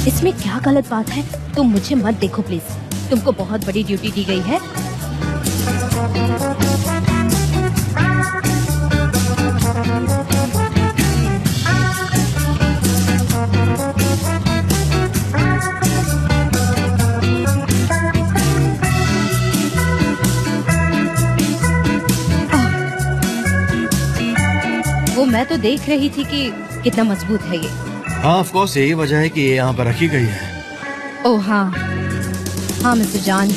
Speaker 3: इसमें क्या गलत बात है? तुम मुझे मत देखो प्लीज, तुमको बहुत बड़ी ड्यूटी दी गई है। वो मैं तो देख रही थी कि कितना मजबूत है ये।
Speaker 2: हाँ, ऑफ कोर्स यही वजह है कि ये यहाँ पर रखी गई है।
Speaker 3: ओह हाँ, हाँ मिस्टर जॉन।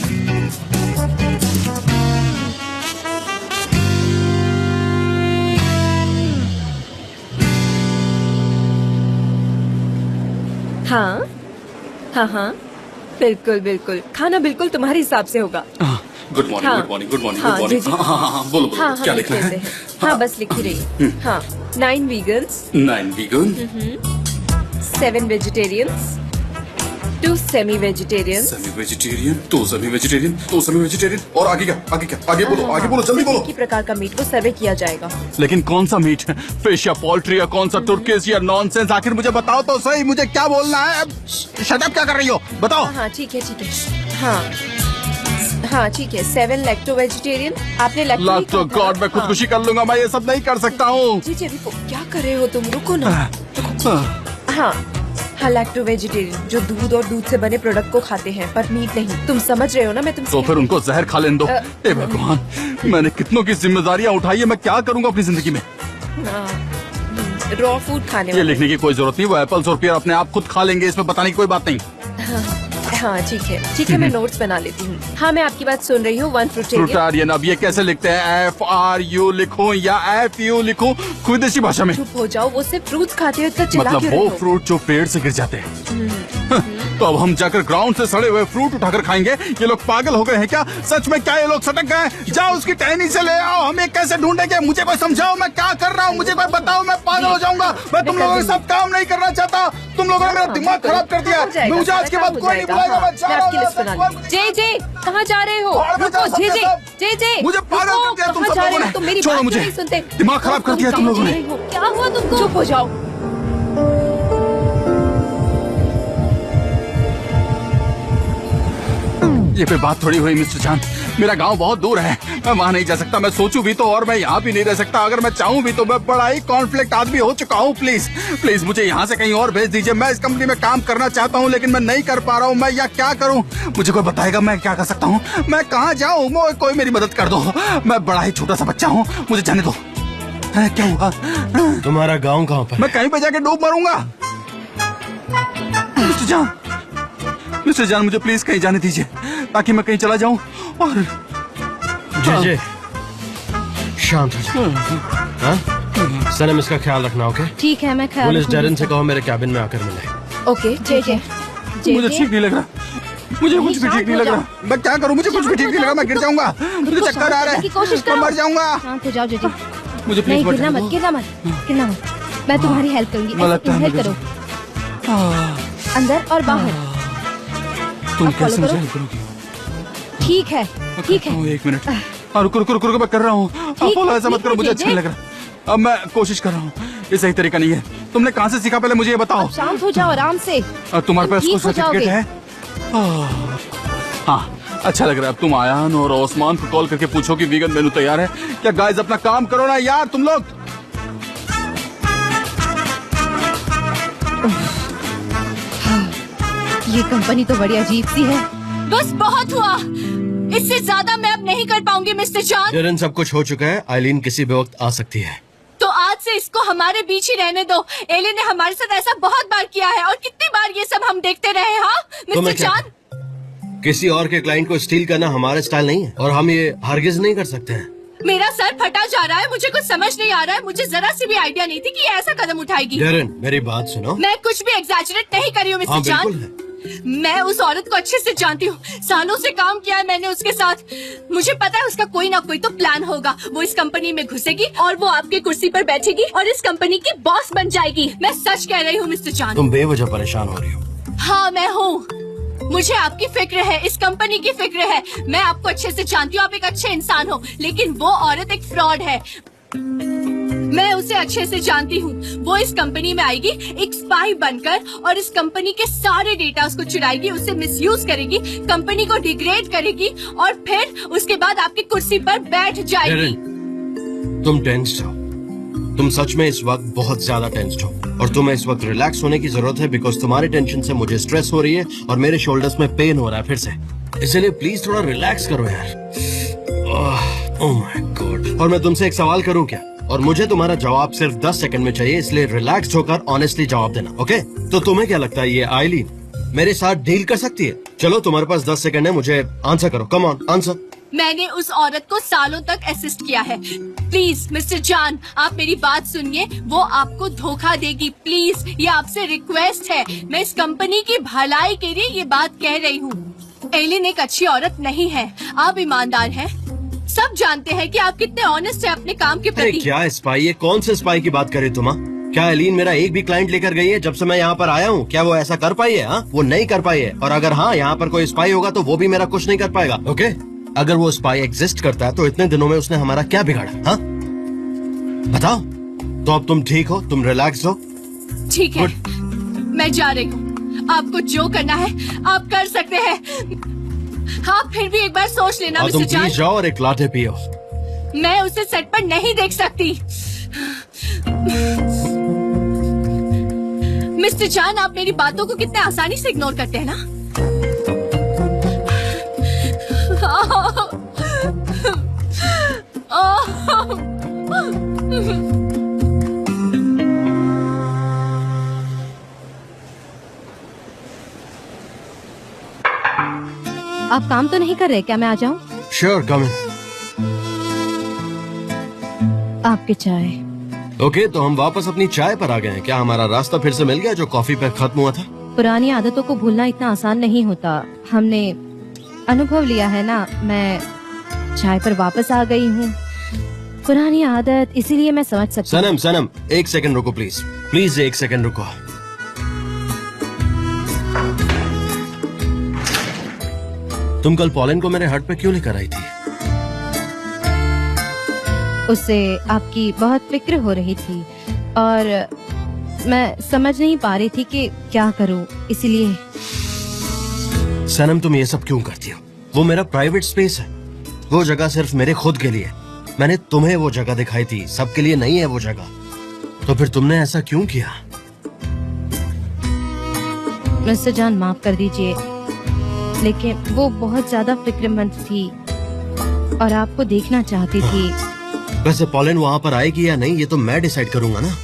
Speaker 14: हाँ हाँ हाँ, बिल्कुल बिल्कुल, खाना बिल्कुल तुम्हारे हिसाब से होगा।
Speaker 8: Good morning.
Speaker 14: हाँ।
Speaker 8: Good morning. Good morning.
Speaker 14: हाँ,
Speaker 8: गुड
Speaker 14: जी,
Speaker 8: मॉर्निंग।
Speaker 14: जी।
Speaker 8: हाँ, बोलो बोलो,
Speaker 14: हाँ,
Speaker 8: क्या
Speaker 14: हम
Speaker 8: लिखना
Speaker 14: लिख
Speaker 8: है?
Speaker 14: लेते हैं। हाँ, बस लिख ही रही हूँ। हाँ, 9 vegans,
Speaker 8: 9 vegan,
Speaker 14: 7 vegetarians, 2 semi-vegetarians,
Speaker 8: semi vegetarian, 2 semi vegetarian, 2 semi vegetarian, और आगे क्या? आगे क्या? आगे बोलो, जल्दी बोलो।
Speaker 14: एक ही प्रकार का मीट को सर्व किया जाएगा।
Speaker 8: लेकिन कौन सा मीट? फिश या पोल्ट्री या कौन सा तुर्किश या नॉनसेंस? आखिर मुझे बताओ तो सही, मुझे क्या बोलना है? शट अप, क्या कर रही हो? बताओ।
Speaker 14: हाँ ठीक है। हाँ हाँ ठीक है, 7 lacto vegetarian। आपने
Speaker 8: लैक्टो गॉड, मैं खुदकुशी कर लूंगा, मैं ये सब नहीं कर सकता हूँ।
Speaker 14: जी रुको, क्या कर रहे हो तुम? रुको ना। हाँ, लैक्टो वेजिटेरियन, जो दूध और दूध से बने प्रोडक्ट को खाते हैं पर मीट नहीं। तुम समझ रहे हो ना मैं तुमसे?
Speaker 8: तो फिर उनको जहर खा लेने दो। ए भगवान, मैंने कितनों की जिम्मेदारियां उठाई है, मैं क्या करूंगा अपनी जिंदगी में?
Speaker 14: रॉ फूड खाने
Speaker 8: ये लिखने की कोई जरूरत नहीं, वो एप्पल्स और पेयर अपने आप खुद खा लेंगे, इसमें बताने की कोई बात नहीं।
Speaker 14: हाँ ठीक है, मैं नोट्स बना लेती हूँ। हाँ, मैं आपकी बात सुन रही हूँ। 1
Speaker 8: फ्रूटारियन। अब ये कैसे लिखते हैं? FRU लिखूं या FU लिखूं? कोई देशी भाषा में।
Speaker 14: चुप हो जाओ, वो सिर्फ फ्रूट्स खाते हो, इतना चिल्ला
Speaker 8: मतलब
Speaker 14: क्यों
Speaker 8: वो
Speaker 14: रहे हो?
Speaker 8: फ्रूट जो पेड़ से गिर जाते हैं। तो अब हम जाकर ग्राउंड से सड़े हुए फ्रूट उठाकर खाएंगे। ये लोग पागल हो गए हैं क्या? सच में क्या ये लोग सटक गए? जाओ उसकी टहनी से ले आओ, हमें कैसे ढूंढेंगे? मुझे कोई समझाओ, मैं क्या कर रहा हूँ? मुझे कोई बताओ, मैं पागल हो जाऊंगा। मैं तुम लोगों के साथ काम नहीं करना चाहता। तुम लोगों ने मेरा दिमाग खराब कर दिया। मुझे आज के बाद कोई नहीं बुलाएगा। मैं जा रहा हूँ।
Speaker 1: जे जे कहाँ जा रहे हो? रुको, जे जे जे जे
Speaker 8: मुझे पागल कर दिया तुम सब लोगों ने।
Speaker 1: तुम मेरी
Speaker 8: छोड़ो
Speaker 1: बात
Speaker 8: मुझे,
Speaker 1: नहीं सुनते।
Speaker 8: दिमाग खराब कर दिया तुम लोगों ने।
Speaker 1: क्या हुआ तुमको? चुप हो जाओ।
Speaker 8: ये कोई बात थोड़ी हुई मिस्टर जान। मेरा गांव बहुत दूर है, मैं वहां नहीं जा सकता। मैं सोचूं भी तो, और मैं यहाँ भी नहीं रह सकता। अगर मैं चाहूँ भी तो मैं बड़ा ही कॉन्फ्लिक्ट आदमी हो चुका हूँ। प्लीज प्लीज मुझे यहाँ से कहीं और भेज दीजिए। मैं इस कंपनी में काम करना चाहता हूँ, लेकिन मैं नहीं कर पा रहा हूँ। मैं यहाँ क्या करूँ? मुझे कोई बताएगा मैं क्या कर सकता हूँ? मैं कहाँ जाऊँ? कोई मेरी मदद कर दो। मैं बड़ा ही छोटा सा बच्चा हूँ, मुझे जाने दो। क्या हुआ?
Speaker 2: तुम्हारा गाँव कहाँ पर?
Speaker 8: मैं कहीं पे जाके डूब मरूंगा। मिस्टर जान मुझे प्लीज कहीं जाने दीजिए, ताकि मैं कहीं चला जाऊं। और
Speaker 2: जे शांत हो जाओ। सनम इसका ख्याल रखना, ओके?
Speaker 3: ठीक है, मैं ख्याल
Speaker 2: पुलिस
Speaker 3: रखूंगी।
Speaker 2: डैरन से कहो मेरे कैबिन में आकर मिले।
Speaker 3: ओके जे जे
Speaker 8: मुझे ठीक नहीं लग रहा। मुझे कुछ भी ठीक नहीं लग रहा। मैं क्या करूं? मुझे कुछ भी ठीक नहीं लग रहा। मैं गिर जाऊंगा, मुझे चक्कर आ रहा है, मैं मर जाऊंगा।
Speaker 3: शांत हो जाओ जे जे।
Speaker 8: मुझे
Speaker 3: नहीं,
Speaker 8: प्लीज
Speaker 3: गिरना मत, गिरना मत, गिरना मत। मैं तुम्हारी हेल्प करूंगी। हेल्प करो, अंदर और बाहर।
Speaker 8: तुम
Speaker 3: अब
Speaker 8: कैसे
Speaker 3: follow
Speaker 8: मुझे
Speaker 3: करो।
Speaker 8: हेल्प करोगी?
Speaker 3: ठीक है, ठीक है।
Speaker 8: एक मिनट। रुको रुको रुको, मैं कर रहा हूँ। फॉलो ऐसा मत करो, मुझे अच्छा नहीं लग रहा। अब मैं कोशिश कर रहा हूँ, ये सही तरीका नहीं है। तुमने कहाँ से सीखा? पहले मुझे ये बताओ।
Speaker 3: शांत हो जाओ आराम से।
Speaker 8: तुम्हारे पास कोई
Speaker 3: ठीक हो
Speaker 8: सर्टिफिकेट है? हाँ, अच्छा लग रहा है। अब तुम आयान और ओस्मान को कॉल करके पूछो कि वीगन मेनू तैयार है क्या। गाइस अपना काम करो ना यार तुम लोग।
Speaker 3: ये कंपनी तो बड़ी अजीब सी है।
Speaker 6: बस बहुत हुआ, इससे ज्यादा मैं अब नहीं कर पाऊंगी मिस्टर जॉन।
Speaker 2: डैरन सब कुछ हो चुका है। आइलीन किसी भी वक्त आ सकती है।
Speaker 6: तो आज से इसको हमारे बीच ही रहने दो। एलिन ने हमारे साथ ऐसा बहुत बार किया है, और कितनी बार ये सब हम देखते रहे। हाँ मिस्टर जॉन,
Speaker 2: किसी और के क्लाइंट को स्टील करना हमारा स्टाइल नहीं है, और हम ये हरगिज नहीं कर सकते हैं।
Speaker 6: मेरा सर फटा जा रहा है। मुझे कुछ समझ नहीं आ रहा है। मुझे जरा सी भी आइडिया नहीं थी कि ये ऐसा कदम उठाएगी।
Speaker 2: डैरन मेरी बात सुनो।
Speaker 6: मैं कुछ भी एग्जैजरेट नहीं कर रही हूँ मिस्टर जॉन। मैं उस औरत को अच्छे से जानती हूँ, सालों से काम किया है मैंने उसके साथ। मुझे पता है उसका कोई ना कोई तो प्लान होगा। वो इस कंपनी में घुसेगी और वो आपकी कुर्सी पर बैठेगी और इस कंपनी की बॉस बन जाएगी। मैं सच कह रही हूँ मिस्टर जॉन।
Speaker 2: तुम बेवजह परेशान हो रही हो।
Speaker 6: हाँ मैं हूँ। मुझे आपकी फिक्र है, इस कंपनी की फिक्र है। मैं आपको अच्छे से जानती हूँ, आप एक अच्छे इंसान हो, लेकिन वो औरत एक फ्रॉड है। मैं उसे अच्छे से जानती हूँ। वो इस कंपनी में आएगी एक स्पाई बनकर और इस कंपनी के सारे डेटा उसको चुराएगी, उसे मिसयूज करेगी, कंपनी को डिग्रेड करेगी और फिर उसके बाद आपकी कुर्सी पर बैठ जाएगी।
Speaker 2: तुम टेंस्ड हो। तुम सच में इस वक्त बहुत ज्यादा टेंस्ड हो, और तुम्हें इस वक्त रिलैक्स होने की जरूरत है, बिकॉज तुम्हारी टेंशन से मुझे स्ट्रेस हो रही है और मेरे शोल्डर्स में पेन हो रहा है फिर से। इसलिए प्लीज थोड़ा रिलैक्स करो यार। Oh my God. और मैं तुमसे एक सवाल करूं क्या? और मुझे तुम्हारा जवाब सिर्फ 10 सेकंड में चाहिए, इसलिए रिलैक्स होकर ऑनेस्टली जवाब देना, ओके? तो तुम्हें क्या लगता है ये आइलीन मेरे साथ डील कर सकती है? चलो तुम्हारे पास 10 सेकंड है, मुझे आंसर करो। Come on answer.
Speaker 6: मैंने उस औरत को सालों तक असिस्ट किया है। प्लीज मिस्टर जॉन, आप मेरी बात सुनिए। वो आपको धोखा देगी। प्लीज, ये आपसे रिक्वेस्ट है। मैं इस कंपनी की भलाई के लिए ये बात कह रही हूँ। एलिन एक अच्छी औरत नहीं है। आप ईमानदार हैं। सब जानते हैं कि आप कितने ऑनेस्ट हैं अपने काम के प्रति।
Speaker 2: क्या स्पाई है? कौन से स्पाई की बात करे तुम? क्या एलिन मेरा एक भी क्लाइंट लेकर गई है जब से मैं यहाँ पर आया हूँ? क्या वो ऐसा कर पाई है? वो नहीं कर पाई है। और अगर हाँ यहाँ पर कोई स्पाई होगा तो वो भी मेरा कुछ नहीं कर पाएगा, ओके? अगर वो स्पाई एग्जिस्ट करता है तो इतने दिनों में उसने हमारा क्या बिगाड़ा? हाँ बताओ। तो अब तुम ठीक हो, तुम रिलैक्स हो?
Speaker 6: ठीक है, मैं जा रही हूँ। आपको जो करना है आप कर सकते हैं। हाँ फिर भी एक बार सोच लेना मिस्टर
Speaker 2: तुम
Speaker 6: जॉन।
Speaker 2: प्लीज जाओ और एक लाटे पियो।
Speaker 6: मैं उसे सेट पर नहीं देख सकती। मिस्टर जॉन, आप मेरी बातों को कितने आसानी से इग्नोर करते हैं ना।
Speaker 3: आप काम तो नहीं कर रहे क्या? मैं आ जाऊं?
Speaker 2: श्योर, कम इन।
Speaker 3: आपकी चाय।
Speaker 2: ओके, तो हम वापस अपनी चाय पर आ गए हैं। क्या हमारा रास्ता फिर से मिल गया जो कॉफी पर खत्म हुआ था?
Speaker 3: पुरानी आदतों को भूलना इतना आसान नहीं होता। हमने अनुभव लिया है ना। मैं चाय पर वापस आ गई हूँ। पुरानी आदत, इसीलिए मैं समझ सकती हूँ।
Speaker 2: सनम सनम, एक सेकंड रुको प्लीज, प्लीज एक सेकंड रुको। तुम कल पॉलन को मेरे हट पे क्यों लेकर आई थी?
Speaker 3: उससे आपकी बहुत फिक्र हो रही थी और मैं समझ नहीं पा रही थी कि क्या करूं, इसलिए।
Speaker 2: सनम तुम ये सब क्यों करती हो? वो मेरा प्राइवेट स्पेस है, वो जगह सिर्फ मेरे खुद के लिए। मैंने तुम्हें वो जगह दिखाई थी, सबके लिए नहीं है वो जगह। तो फिर तुमने ऐसा क्यों किया?
Speaker 3: मिस्टर जान माफ कर दीजिए, लेकिन वो बहुत ज्यादा फिक्रमंद थी और आपको देखना चाहती थी।
Speaker 2: वैसे पॉलन वहाँ पर आएगी या नहीं ये तो मैं डिसाइड करूंगा ना।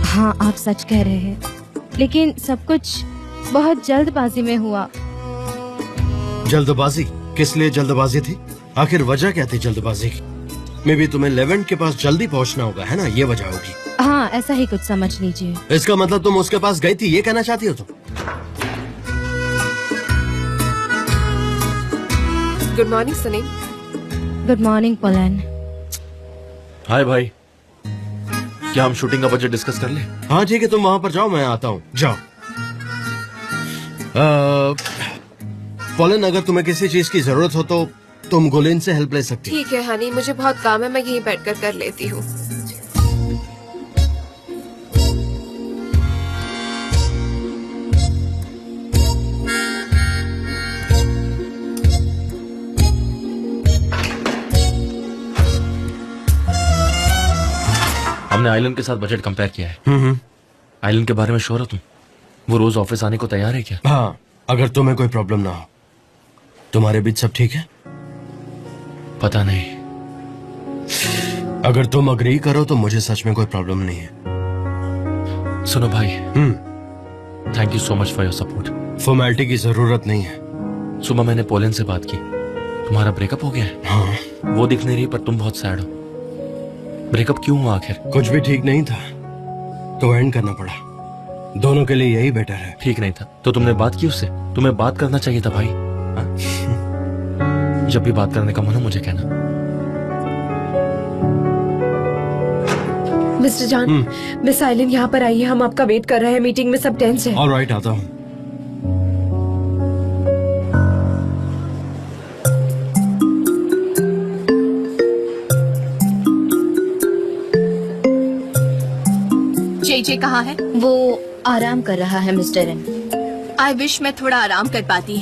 Speaker 3: हाँ आप सच कह रहे हैं, लेकिन सब कुछ बहुत जल्दबाजी में हुआ।
Speaker 2: जल्दबाजी? किस लिए जल्दबाजी थी? आखिर वजह क्या थी जल्दबाजी की? मे बी तुम्हें लेवेंट के पास जल्दी पहुंचना होगा, है ना? ये वजह होगी।
Speaker 3: हाँ ऐसा ही कुछ समझ लीजिए।
Speaker 2: इसका मतलब तुम उसके पास गई थी, ये कहना चाहती हो तुम?
Speaker 1: Good morning Sunny.
Speaker 3: Good morning Pollen.
Speaker 5: Hi भाई, क्या हम शूटिंग का बजट डिस्कस कर ले?
Speaker 2: हाँ ठीक है, तुम वहाँ पर जाओ, मैं आता हूँ। जाओ। पोलन, अगर तुम्हें किसी चीज की जरूरत हो तो तुम गुलिन से हेल्प ले सकती हो।
Speaker 1: ठीक है हनी, मुझे बहुत काम है, मैं यहीं बैठकर कर लेती हूँ।
Speaker 5: हमने आइलन के साथ बजट कंपेयर किया है। आइलन के बारे में श्योर हो तुम? वो रोज ऑफिस आने को तैयार है क्या?
Speaker 2: हाँ, अगर तुम्हें कोई प्रॉब्लम ना हो। तुम्हारे बीच सब ठीक है?
Speaker 5: पता नहीं।
Speaker 2: अगर तुम अग्री करो तो मुझे सच में कोई प्रॉब्लम नहीं है।
Speaker 5: सुनो भाई, thank you so much for your support.
Speaker 2: Formality की जरूरत नहीं है।
Speaker 5: सुबह मैंने पोलन से बात की, तुम्हारा ब्रेकअप हो गया है।
Speaker 2: हाँ।
Speaker 5: वो दिख नहीं रही पर तुम बहुत सैड हो। ब्रेकअप क्यों हुआ आखिर?
Speaker 2: कुछ भी ठीक नहीं था तो एंड करना पड़ा। दोनों के लिए यही बेटर है।
Speaker 5: ठीक नहीं था तो तुमने बात की उससे? तुम्हें बात करना चाहिए था भाई। जब भी बात करने का मन हो मुझे कहना।
Speaker 14: मिस्टर जान, मिस आइलिन यहाँ पर आई है, हम आपका वेट कर रहे हैं, मीटिंग में सब टेंस है।
Speaker 2: ऑलराइट, आता हूँ।
Speaker 6: जे कहाँ है?
Speaker 3: वो आराम कर रहा है मिस्टर एन।
Speaker 6: आई विश मैं थोड़ा आराम कर पाती।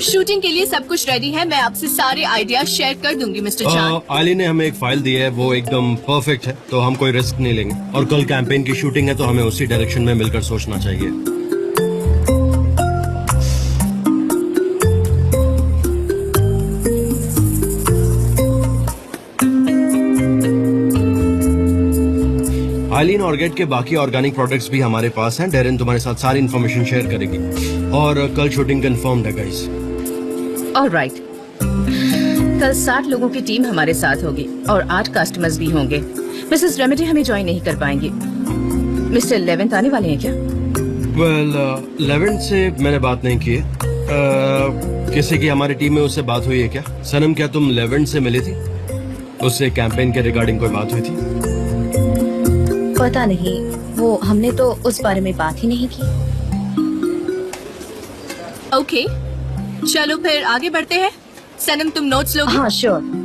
Speaker 6: शूटिंग के लिए सब कुछ रेडी है, मैं आपसे सारे आइडिया शेयर कर दूंगी मिस्टर जान।
Speaker 2: आली ने हमें एक फाइल दी है, वो एकदम परफेक्ट है, तो हम कोई रिस्क नहीं लेंगे। और कल कैंपेन की शूटिंग है तो हमें उसी डायरेक्शन में मिलकर सोचना चाहिए। आइलिन ऑर्गेट के बाकी ऑर्गेनिक प्रोडक्ट्स भी हमारे पास हैं। डेरिन तुम्हारे साथ सारी इन्फॉर्मेशन शेयर करेगी और कल शूटिंग कंफर्म्ड है गाइस।
Speaker 4: ऑलराइट, कल 60 लोगों की टीम हमारे साथ होगी और 8 कस्टमर्स भी होंगे। मिसेस रेमेडी हमें ज्वाइन नहीं कर पाएंगे। मिस्टर लेवेंट आने वाले हैं क्या?
Speaker 2: वेल, लेवेंट से मैंने बात नहीं की है। किसी की हमारी टीम में उससे बात हुई है क्या? सनम, क्या तुम लेवेंट से मिली थी? उससे कैंपेन के रिगार्डिंग कोई बात हुई थी?
Speaker 3: पता नहीं, वो हमने तो उस बारे में बात ही नहीं की।
Speaker 6: ओके, चलो फिर आगे बढ़ते हैं। सनम, तुम नोट्स लोगे?
Speaker 3: हाँ श्योर।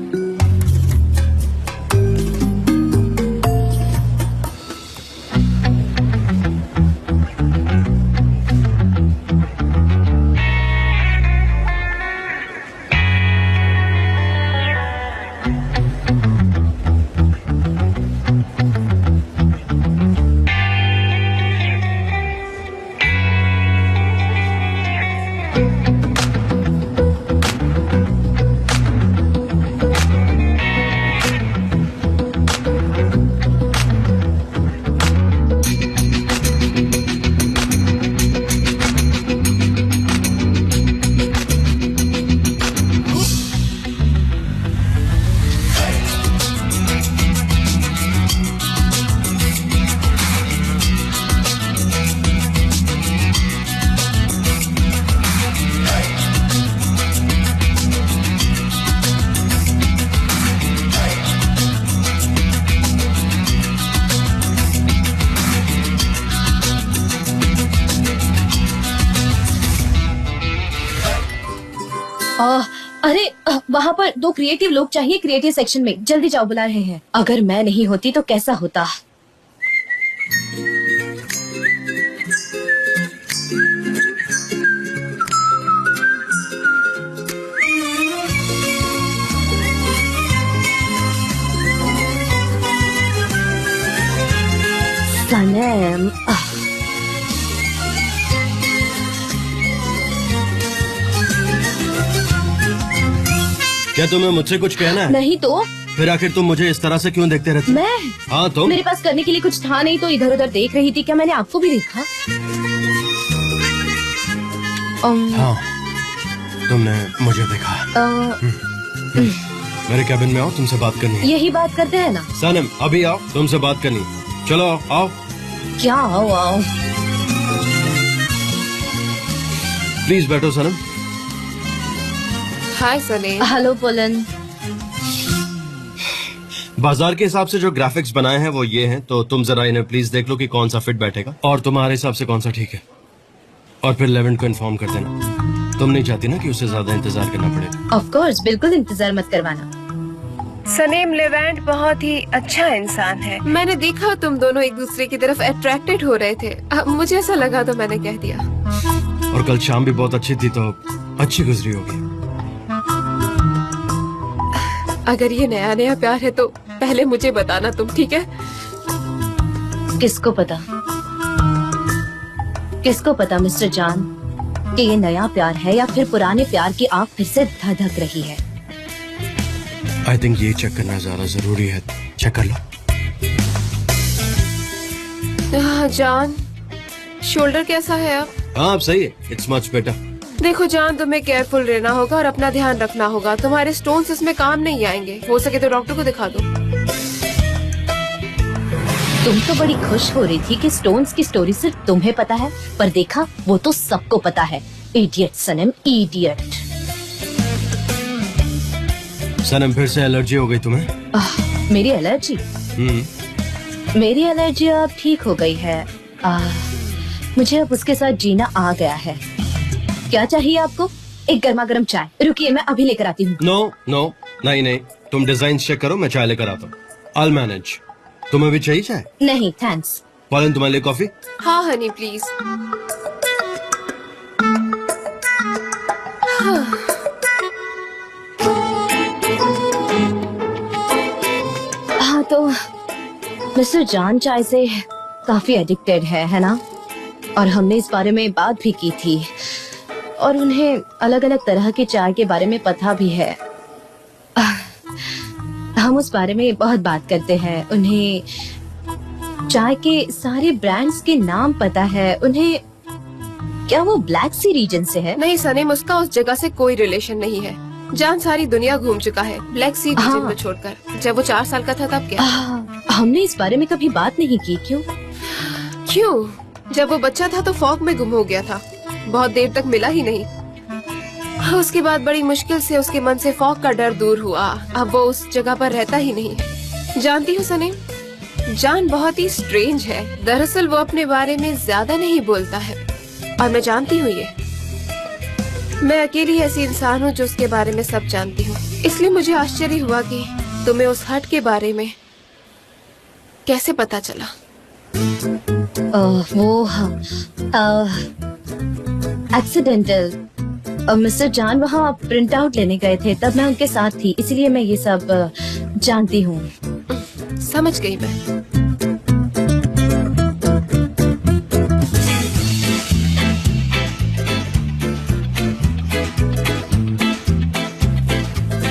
Speaker 3: वहाँ पर 2 क्रिएटिव लोग चाहिए क्रिएटिव सेक्शन में, जल्दी जाओ, बुला रहे हैं। अगर मैं नहीं होती तो कैसा होता। सनम,
Speaker 2: क्या तुम्हें मुझसे कुछ कहना है?
Speaker 3: नहीं तो
Speaker 2: फिर आखिर तुम मुझे इस तरह से क्यों देखते रहते?
Speaker 3: मैं
Speaker 2: हाँ तो
Speaker 3: मेरे पास करने के लिए कुछ था नहीं तो इधर उधर देख रही थी। क्या मैंने आपको भी देखा?
Speaker 2: हाँ, तुमने मुझे देखा। मेरे कैबिन में आओ, तुमसे बात करनी है।
Speaker 3: यही बात करते हैं ना।
Speaker 2: सनम अभी आओ, तुमसे बात करनी। चलो आओ।
Speaker 3: क्या आओ आओ?
Speaker 2: प्लीज बैठो सनम।
Speaker 1: हाय सनी।
Speaker 3: हेलो पुलन।
Speaker 2: बाजार के हिसाब से जो ग्राफिक्स बनाए हैं वो ये हैं, तो तुम जरा इन्हें प्लीज देख लो कि कौन सा फिट बैठेगा और तुम्हारे हिसाब से कौन सा ठीक है, और फिर लेवेंट को इन्फॉर्म कर देना। तुम नहीं चाहती ना कि उसे ज्यादा इंतजार करना पड़े।
Speaker 3: ऑफ कोर्स, बिल्कुल इंतजार मत करवाना।
Speaker 1: सनीम, लेवेंट बहुत ही अच्छा इंसान है। मैंने देखा तुम दोनों एक दूसरे की तरफ अट्रैक्टेड हो रहे थे। अब मुझे ऐसा लगा तो मैंने कह दिया।
Speaker 2: और कल शाम भी बहुत अच्छी थी, तो अच्छी गुजरी होगी।
Speaker 1: अगर ये नया नया प्यार है तो पहले मुझे बताना तुम, ठीक है?
Speaker 3: किसको पता, किसको पता मिस्टर जान कि ये नया प्यार है या फिर पुराने प्यार की आग फिर से धधक रही है।
Speaker 2: आई थिंक ये चेक करना ज्यादा जरूरी है। चेक कर लो।
Speaker 1: जान, शोल्डर कैसा है अब?
Speaker 2: हाँ अब सही है, इट्स मच बेटर।
Speaker 1: देखो जान, तुम्हें केयरफुल रहना होगा और अपना ध्यान रखना होगा। तुम्हारे स्टोन्स इसमें काम नहीं आएंगे। हो सके तो डॉक्टर को दिखा दो।
Speaker 3: तुम तो बड़ी खुश हो रही थी कि स्टोन्स की स्टोरी सिर्फ तुम्हें पता है, पर देखा वो तो सबको पता है। इडियट सनम, इडियट।
Speaker 2: सनम फिर से एलर्जी हो गई तुम्हें?
Speaker 3: मेरी एलर्जी? मेरी एलर्जी अब ठीक हो गई है। मुझे अब उसके साथ जीना आ गया है। क्या चाहिए आपको? एक गर्मा गर्म चाय। रुकिए, मैं अभी लेकर आती हूँ।
Speaker 2: नो नो, नहीं नहीं, तुम डिजाइन चेक करो, मैं चाय लेकर आता हूँ। I'll manage। तुम्हें भी चाहिए चाय?
Speaker 3: नहीं थैंक्स।
Speaker 2: पॉलन तुम्हारे लिए कॉफी?
Speaker 1: हाँ हनी प्लीज।
Speaker 3: हाँ तो मिस्टर जान चाय से काफी एडिक्टेड है ना? और हमने इस बारे में बात भी की थी और उन्हें अलग अलग तरह की चाय के बारे में पता भी है। हम उस बारे में बहुत बात करते हैं। उन्हें चाय के सारे ब्रांड्स के नाम पता है। उन्हें क्या वो ब्लैक सी रीजन से है?
Speaker 1: नहीं सनीम, उसका उस जगह से कोई रिलेशन नहीं है। जान सारी दुनिया घूम चुका है ब्लैक सी रीजन को छोड़कर। जब वो 4 साल का था तब क्या?
Speaker 3: हमने इस बारे में कभी बात नहीं की। क्यों?
Speaker 1: जब वो बच्चा था तो फॉग में गुम हो गया था। बहुत देर तक मिला ही नहीं। उसके बाद बड़ी मुश्किल से उसके मन से फॉग का डर दूर हुआ। अब वो उस जगह पर रहता ही नहीं। जानती हो सनीम, जान बहुत ही स्ट्रेंज है। दरअसल वो अपने बारे में ज्यादा नहीं बोलता है और मैं जानती हूँ ये। मैं अकेली ऐसी इंसान हूँ जो उसके बारे में सब जानती हूँ। इसलिए मुझे आश्चर्य हुआ कि तुम्हें उस हट के बारे में कैसे पता चला।
Speaker 3: वो एक्सीडेंटल। मिस्टर जान वहाँ प्रिंट आउट लेने गए थे, तब मैं उनके साथ थी, इसलिए मैं ये सब जानती हूँ।
Speaker 1: समझ गई मैं।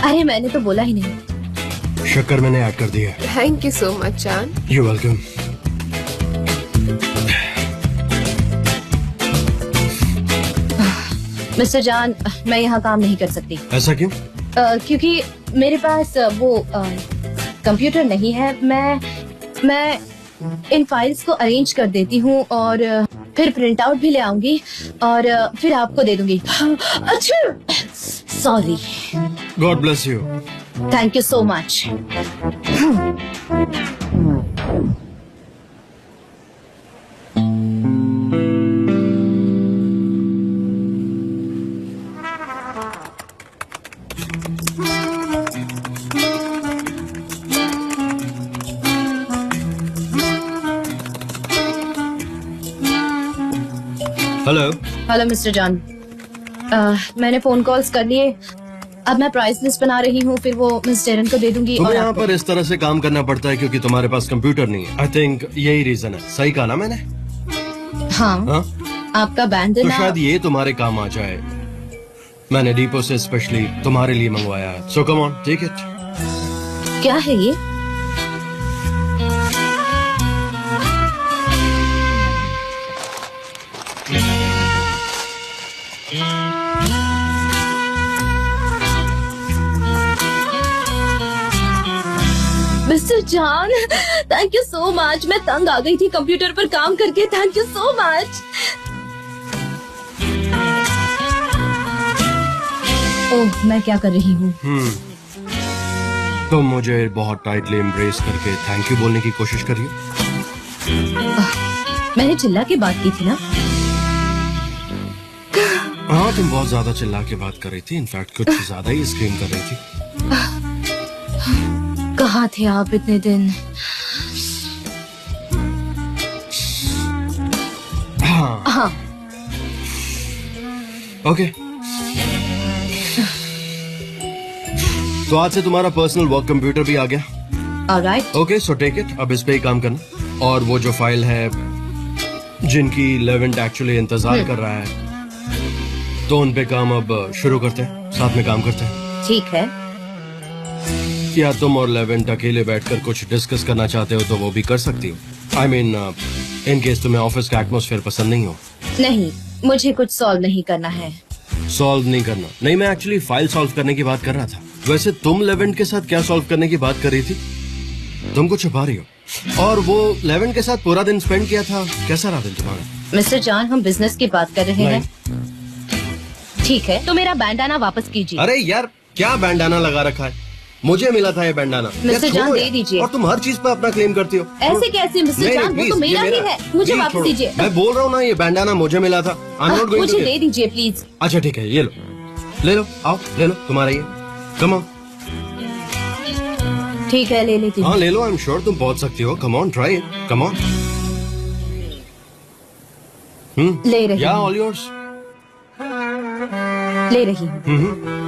Speaker 3: अरे मैंने तो बोला ही नहीं।
Speaker 2: शक्कर मैंने ऐड कर दिया।
Speaker 1: थैंक यू सो मच जान।
Speaker 2: You welcome.
Speaker 3: मिस्टर जान, मैं यहाँ काम नहीं कर सकती।
Speaker 2: ऐसा क्यों?
Speaker 3: क्योंकि मेरे पास वो कंप्यूटर नहीं है। मैं इन फाइल्स को अरेंज कर देती हूँ और फिर प्रिंट आउट भी ले आऊंगी और फिर आपको दे दूंगी। अच्छा, sorry.
Speaker 2: God bless you.
Speaker 3: Thank you so much.
Speaker 2: Hello.
Speaker 3: Hello mister John, मैंने फोन कॉल्स कर लिए। अब मैं प्राइस लिस्ट बना रही हूँ, फिर वो मिस डेरन को दे दूंगी।
Speaker 2: तुम्हें
Speaker 3: और
Speaker 2: यहाँ
Speaker 3: आपको।
Speaker 2: पर इस तरह से काम करना पड़ता है क्योंकि तुम्हारे पास कंप्यूटर नहीं है। आई थिंक यही रीजन है। सही कहा ना मैंने?
Speaker 3: हाँ,
Speaker 2: हाँ?
Speaker 3: आपका
Speaker 2: तो
Speaker 3: बैंडना।
Speaker 2: शायद ये तुम्हारे काम आ जाए। मैंने डिपो से स्पेशली तुम्हारे लिए मंगवाया है। So come on, take it.
Speaker 3: क्या है ये? Mister John, thank you so much. मैं तंग आ गई थी कंप्यूटर पर काम करके। Thank you so much. Oh, मैं क्या कर रही हूँ?
Speaker 2: तुम मुझे बहुत टाइटली एम्ब्रेस करके थैंक यू बोलने की कोशिश करिए।
Speaker 3: मैंने चिल्ला के बात की थी ना?
Speaker 2: हाँ, तुम बहुत ज्यादा चिल्ला के बात कर रही थी। इनफैक्ट कुछ ज्यादा ही स्क्रीम कर रही थी।
Speaker 3: कहाँ थे आप इतने दिन?
Speaker 2: हाँ।
Speaker 3: हाँ।
Speaker 2: ओके। तो आज से तुम्हारा पर्सनल वर्क कंप्यूटर भी आ गया।
Speaker 3: Alright.
Speaker 2: Okay, so take it. अब इस पे ही काम करना। और वो जो फाइल है जिनकी लेवेंट एक्चुअली इंतजार कर रहा है, तो उन पे काम अब शुरू करते हैं। साथ में काम करते हैं।
Speaker 3: ठीक है।
Speaker 2: या तुम और लेवेंट अकेले बैठकर कुछ डिस्कस करना चाहते हो तो वो भी कर सकती हो। आई मीन, इन केस तुम्हें ऑफिस का एटमॉस्फेयर पसंद नहीं हो।
Speaker 3: नहीं, मुझे कुछ सॉल्व नहीं करना है।
Speaker 2: सॉल्व नहीं करना? नहीं, मैं एक्चुअली फाइल सॉल्व करने की बात कर रहा था। वैसे तुम लेवेंट के साथ क्या सॉल्व करने की बात कर रही थी? तुम कुछ छुपा रही हो। और वो लेवेंट के साथ पूरा दिन स्पेंड किया था। कैसा रहा दिन तुम्हारा?
Speaker 3: मिस्टर जॉन, हम बिजनेस की बात कर रहे हैं। ठीक है, तो मेरा बैंडाना वापस कीजिए।
Speaker 2: अरे यार, क्या बैंडाना लगा रखा है? मुझे मिला था ये बैंडाना।
Speaker 3: मिस्टर जॉन, दे दीजिए।
Speaker 2: और तुम हर चीज पे अपना क्लेम करती हो।
Speaker 3: ऐसे कैसे मिस्टर जॉन? वो तो मेरा ही है। मुझे वापस दीजिए।
Speaker 2: मैं बोल रहा हूँ ना, ये बैंडाना मुझे मिला था। I'm not going to
Speaker 3: मुझे
Speaker 2: give.
Speaker 3: दे दीजिए प्लीज।
Speaker 2: अच्छा ठीक है, ये लो, ले लो, आओ ले लो, तुम्हारा ये। Come on.
Speaker 3: ठीक है, ले लेती हूँ।
Speaker 2: हाँ ले लो, आई एम श्योर तुम पहुंच सकती हो। Come on, try it, come on.
Speaker 3: ले रही
Speaker 2: या
Speaker 3: हूँ।
Speaker 2: All yours.
Speaker 3: ले रही हूँ।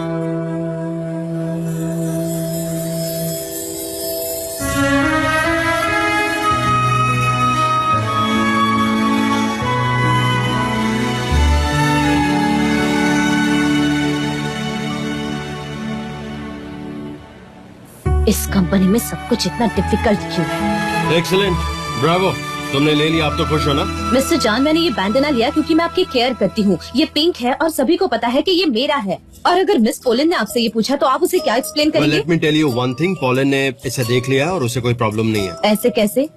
Speaker 3: इस कंपनी में सब कुछ इतना डिफिकल्ट क्यों है?
Speaker 2: एक्सीलेंट, ब्रावो, तुमने ले लिया। आप तो खुश हो ना?
Speaker 3: मिस्टर जॉन, मैंने ये बैंडना लिया क्योंकि मैं आपकी केयर करती हूँ। ये पिंक है और सभी को पता है कि ये मेरा है। और अगर मिस पोलिन ने आपसे ये पूछा तो आप उसे क्या एक्सप्लेन करेंगे?
Speaker 2: Let me tell you one thing, Pauline ने इसे देख लिया और उसे कोई प्रॉब्लम नहीं है।
Speaker 3: ऐसे कैसे?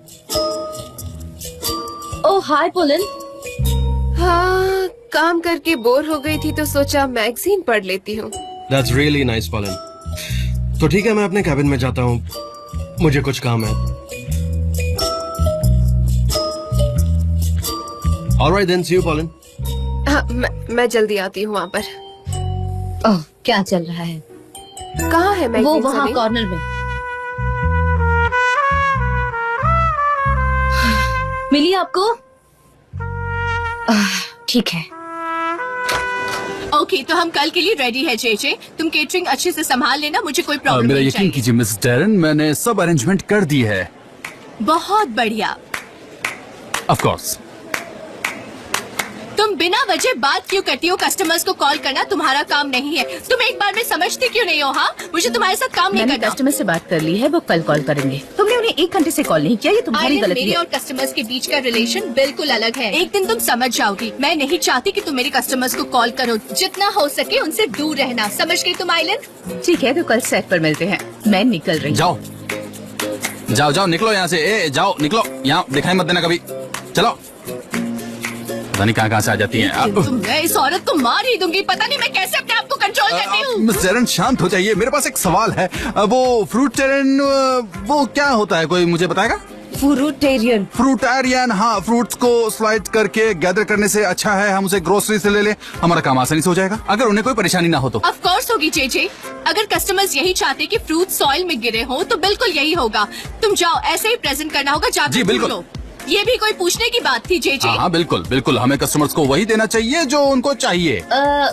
Speaker 3: ओह हाय पोलिन।
Speaker 1: हाँ, काम करके बोर हो गई थी तो सोचा मैगजीन पढ़ लेती हूँ।
Speaker 2: That's really nice pollen. तो ठीक है, मैं अपने कैबिन में जाता हूँ, मुझे कुछ काम है। Alright then, see you Pauline.
Speaker 1: हाँ, मैं जल्दी आती हूँ वहाँ पर।
Speaker 3: ओह, क्या चल रहा है?
Speaker 1: कहाँ है मैगजीन?
Speaker 3: वो वहाँ कॉर्नर में। मिली आपको? ठीक है।
Speaker 6: ओके, तो हम कल के लिए रेडी है। जे तुम केटरिंग अच्छे से संभाल लेना, मुझे कोई प्रॉब्लम
Speaker 8: मेरा
Speaker 6: नहीं
Speaker 8: यकीन
Speaker 6: चाहिए।
Speaker 8: कीजिए मिस डेरन, मैंने सब अरेंजमेंट कर दी है।
Speaker 6: बहुत बढ़िया।
Speaker 8: Of course.
Speaker 6: तुम बिना वजह बात क्यों करती हो? कस्टमर्स को कॉल करना तुम्हारा काम नहीं है। तुम एक बार में समझती क्यों नहीं हो? हाँ, मुझे तुम्हारे साथ काम नहीं
Speaker 4: मैंने
Speaker 6: करना।
Speaker 4: कस्टमर से बात कर ली है, वो कल कॉल करेंगे। तुमने उन्हें 1 घंटे से कॉल नहीं किया, ये तुम्हारी
Speaker 6: आइलैंड,
Speaker 4: गलती
Speaker 6: मेरे
Speaker 4: है।
Speaker 6: और कस्टमर्स के बीच का रिलेशन बिल्कुल अलग है। एक दिन तुम समझ जाओगी। मैं नहीं चाहती कि तुम मेरे कस्टमर्स को कॉल करो। जितना हो सके उनसे दूर रहना, समझ गई तुम आइलैंड?
Speaker 4: ठीक है, तो कल सेट पर मिलते हैं। मैं निकल रही हूँ।
Speaker 8: जाओ जाओ जाओ, निकलो यहाँ से। ए जाओ, निकलो, यहाँ दिखाई मत देना कभी। चलो, पता नहीं कहाँ से आ जाती हैं।
Speaker 6: मैं इस औरत को मार ही दूंगी। पता नहीं मैं कैसे अपने आप को कंट्रोल करती हूँ।
Speaker 8: मिस डेरन, शांत हो जाइए। मेरे पास एक सवाल है। वो फ्रूट टेरन, वो क्या होता है? कोई मुझे बताएगा?
Speaker 14: फ्रूटेरियन।
Speaker 8: फ्रूटेरियन, हाँ, फ्रूट्स को स्लाइड करके गैदर करने से अच्छा है हम उसे ग्रोसरी से ले लें, हमारा काम आसानी से हो जाएगा, अगर उन्हें कोई परेशानी ना हो तो।
Speaker 6: ऑफ कोर्स होगी जेजे, अगर कस्टमर्स यही चाहते कि फ्रूट सॉइल में गिरे हो तो बिल्कुल यही होगा। तुम जाओ, ऐसे ही प्रेजेंट करना होगा, जाकर
Speaker 8: जी, बिल्कुल।
Speaker 6: लो। ये भी कोई पूछने की बात थी जेजे?
Speaker 8: हाँ बिल्कुल बिल्कुल, हमें कस्टमर्स को वही देना चाहिए जो उनको चाहिए।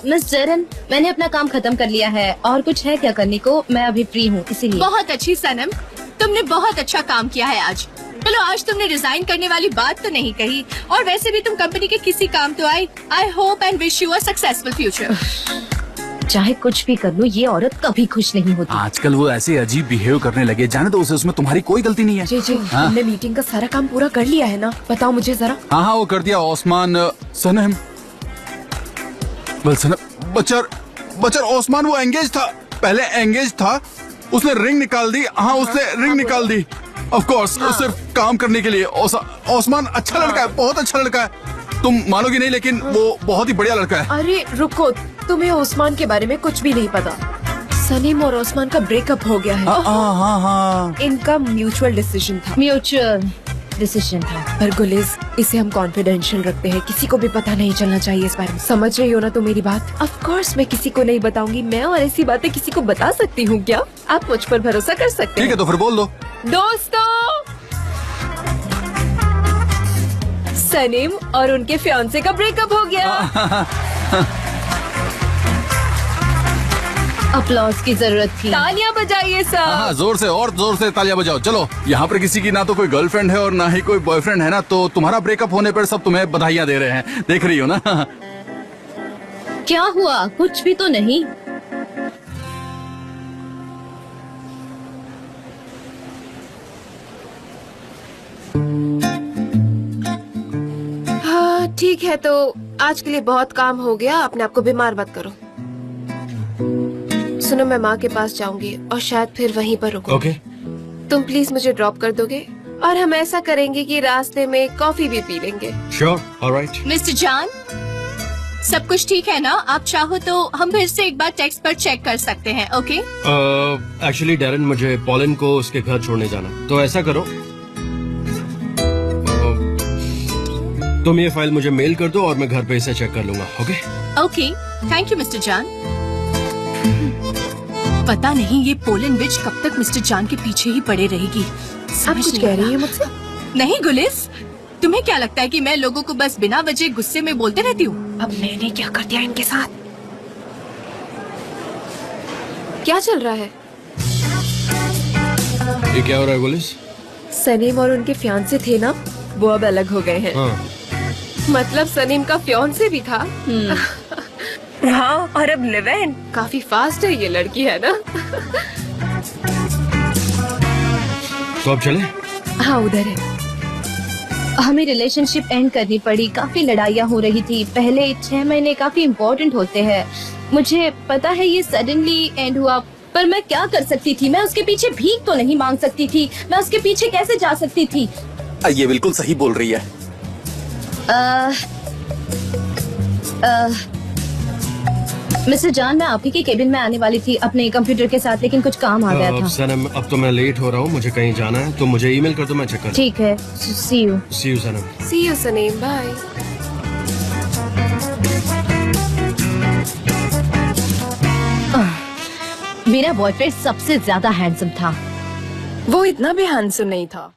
Speaker 3: मिस जेरन, मैंने अपना काम खत्म कर लिया है और कुछ है क्या करने को, मैं अभी फ्री हूँ इसीलिए।
Speaker 6: बहुत अच्छी सनम, तुमने बहुत अच्छा काम किया है आज। चलो, आज तुमने रिजाइन करने वाली बात तो नहीं कही, और वैसे भी तुम कंपनी के किसी काम तो I hope and wish you a successful future.
Speaker 3: चाहे कुछ भी कर लो, ये औरत कभी खुश नहीं होती।
Speaker 8: आजकल वो ऐसे अजीब बिहेव करने लगे, जाने तो उसे, उसमें तुम्हारी कोई गलती नहीं है।
Speaker 14: जी,
Speaker 8: हाँ?
Speaker 14: हमने मीटिंग का सारा काम पूरा कर लिया है ना? बताओ मुझे जरा।
Speaker 8: हाँ हाँ, वो कर दिया ओस्मान। सनम, सनम, बचर ओस्मान वो एंगेज था, पहले एंगेज था, उसने रिंग निकाल दी। हाँ, उसने रिंग निकाल दी। ऑफ कोर्स, सिर्फ काम करने के लिए। ओस्मान अच्छा लड़का है, बहुत अच्छा लड़का है, तुम मानोगी नहीं, लेकिन वो बहुत ही बढ़िया लड़का है।
Speaker 14: अरे रुको, तुम्हें ओस्मान के बारे में कुछ भी नहीं पता। सनीम और ओस्मान का ब्रेकअप हो गया है।
Speaker 8: हाँ।
Speaker 14: इनका म्यूचुअल डिसीजन था। पर गुलिस, इसे हम कॉन्फिडेंशियल रखते हैं, किसी को भी पता नहीं चलना चाहिए इस बारे में। समझ रही हो ना तो मेरी बात? ऑफ कोर्स मैं किसी को नहीं बताऊंगी, मैं और ऐसी बातें किसी को बता सकती हूँ क्या? आप मुझ पर भरोसा कर सकते हैं।
Speaker 8: ठीक है, तो फिर बोल दो।
Speaker 14: दोस्तों, सनीम और उनके फियांसे का ब्रेकअप हो गया।
Speaker 3: अपलॉज की जरूरत थी।
Speaker 14: तालियां बजाइए सब।
Speaker 8: हाँ, जोर से और जोर से तालियां बजाओ। चलो, यहाँ पर किसी की ना तो कोई गर्लफ्रेंड है और ना ही कोई बॉयफ्रेंड है ना, तो तुम्हारा ब्रेकअप होने पर सब तुम्हें बधाइयाँ दे रहे हैं, देख रही हो ना?
Speaker 3: क्या हुआ? कुछ भी तो नहीं।
Speaker 1: हाँ ठीक है, तो आज के लिए बहुत काम हो गया, अपने आप को बीमार मत करो। सुनो, मैं माँ के पास जाऊंगी और शायद फिर वहीं पर रुकूं।
Speaker 2: ओके।
Speaker 1: तुम प्लीज मुझे ड्रॉप कर दोगे, और हम ऐसा करेंगे कि रास्ते में कॉफी भी पी लेंगे।
Speaker 2: Sure, alright.
Speaker 6: मिस्टर जान, सब कुछ ठीक है ना? आप चाहो तो हम फिर से एक बार टेक्स्ट पर चेक कर सकते हैं। ओके?
Speaker 2: एक्चुअली डैरन, मुझे पॉलिन को उसके घर छोड़ने जाना, तो ऐसा करो, तुम ये फाइल मुझे मेल कर दो और मैं घर पे इसे चेक कर लूंगा। Okay?
Speaker 6: Okay, thank you mister जान। पता नहीं ये पोलिन विच कब तक मिस्टर जान के पीछे ही पड़े रहेगी।
Speaker 14: आप कुछ कह रही है मुझसे?
Speaker 6: नहीं गुलिस, तुम्हें क्या लगता है कि मैं लोगों को बस बिना वजह गुस्से में बोलते रहती हूँ?
Speaker 14: अब मैंने क्या कर दिया इनके साथ?
Speaker 1: क्या चल रहा है?
Speaker 2: ये क्या हो रहा है गुलिस?
Speaker 14: सनीम और उनके फियांसे थे ना, वो अब अलग हो गए हैं।
Speaker 2: हाँ।
Speaker 1: मतलब सनीम का फियांसे भी था?
Speaker 14: हाँ, और अब लिव इन।
Speaker 1: काफी फास्ट है ये लड़की, है ना?
Speaker 2: तो अब चले?
Speaker 14: हाँ, उधर है।
Speaker 3: हमें रिलेशनशिप एंड करनी पड़ी, काफी लड़ाइयाँ हो रही थी। पहले 6 महीने काफी इम्पोर्टेंट होते हैं। मुझे पता है ये सडनली एंड हुआ, पर मैं क्या कर सकती थी? मैं उसके पीछे भीख तो नहीं मांग सकती थी, मैं उसके पीछे कैसे जा सकती थी?
Speaker 8: ये बिल्कुल सही बोल रही है।
Speaker 3: मिस्टर जान, मैं आप ही के केबिन में आने वाली थी अपने कंप्यूटर के साथ, लेकिन कुछ काम आ गया था।
Speaker 2: सनम, अब तो मैं लेट हो रहा हूँ, मुझे कहीं जाना है, तो मुझे ईमेल कर दो, मैं चेक कर।
Speaker 3: ठीक है, see you.
Speaker 2: See you Sanam.
Speaker 1: See you सनीम, बाय।
Speaker 3: मेरा बॉयफ्रेंड सबसे ज्यादा हैंडसम था।
Speaker 14: वो इतना भी हैंडसम नहीं था।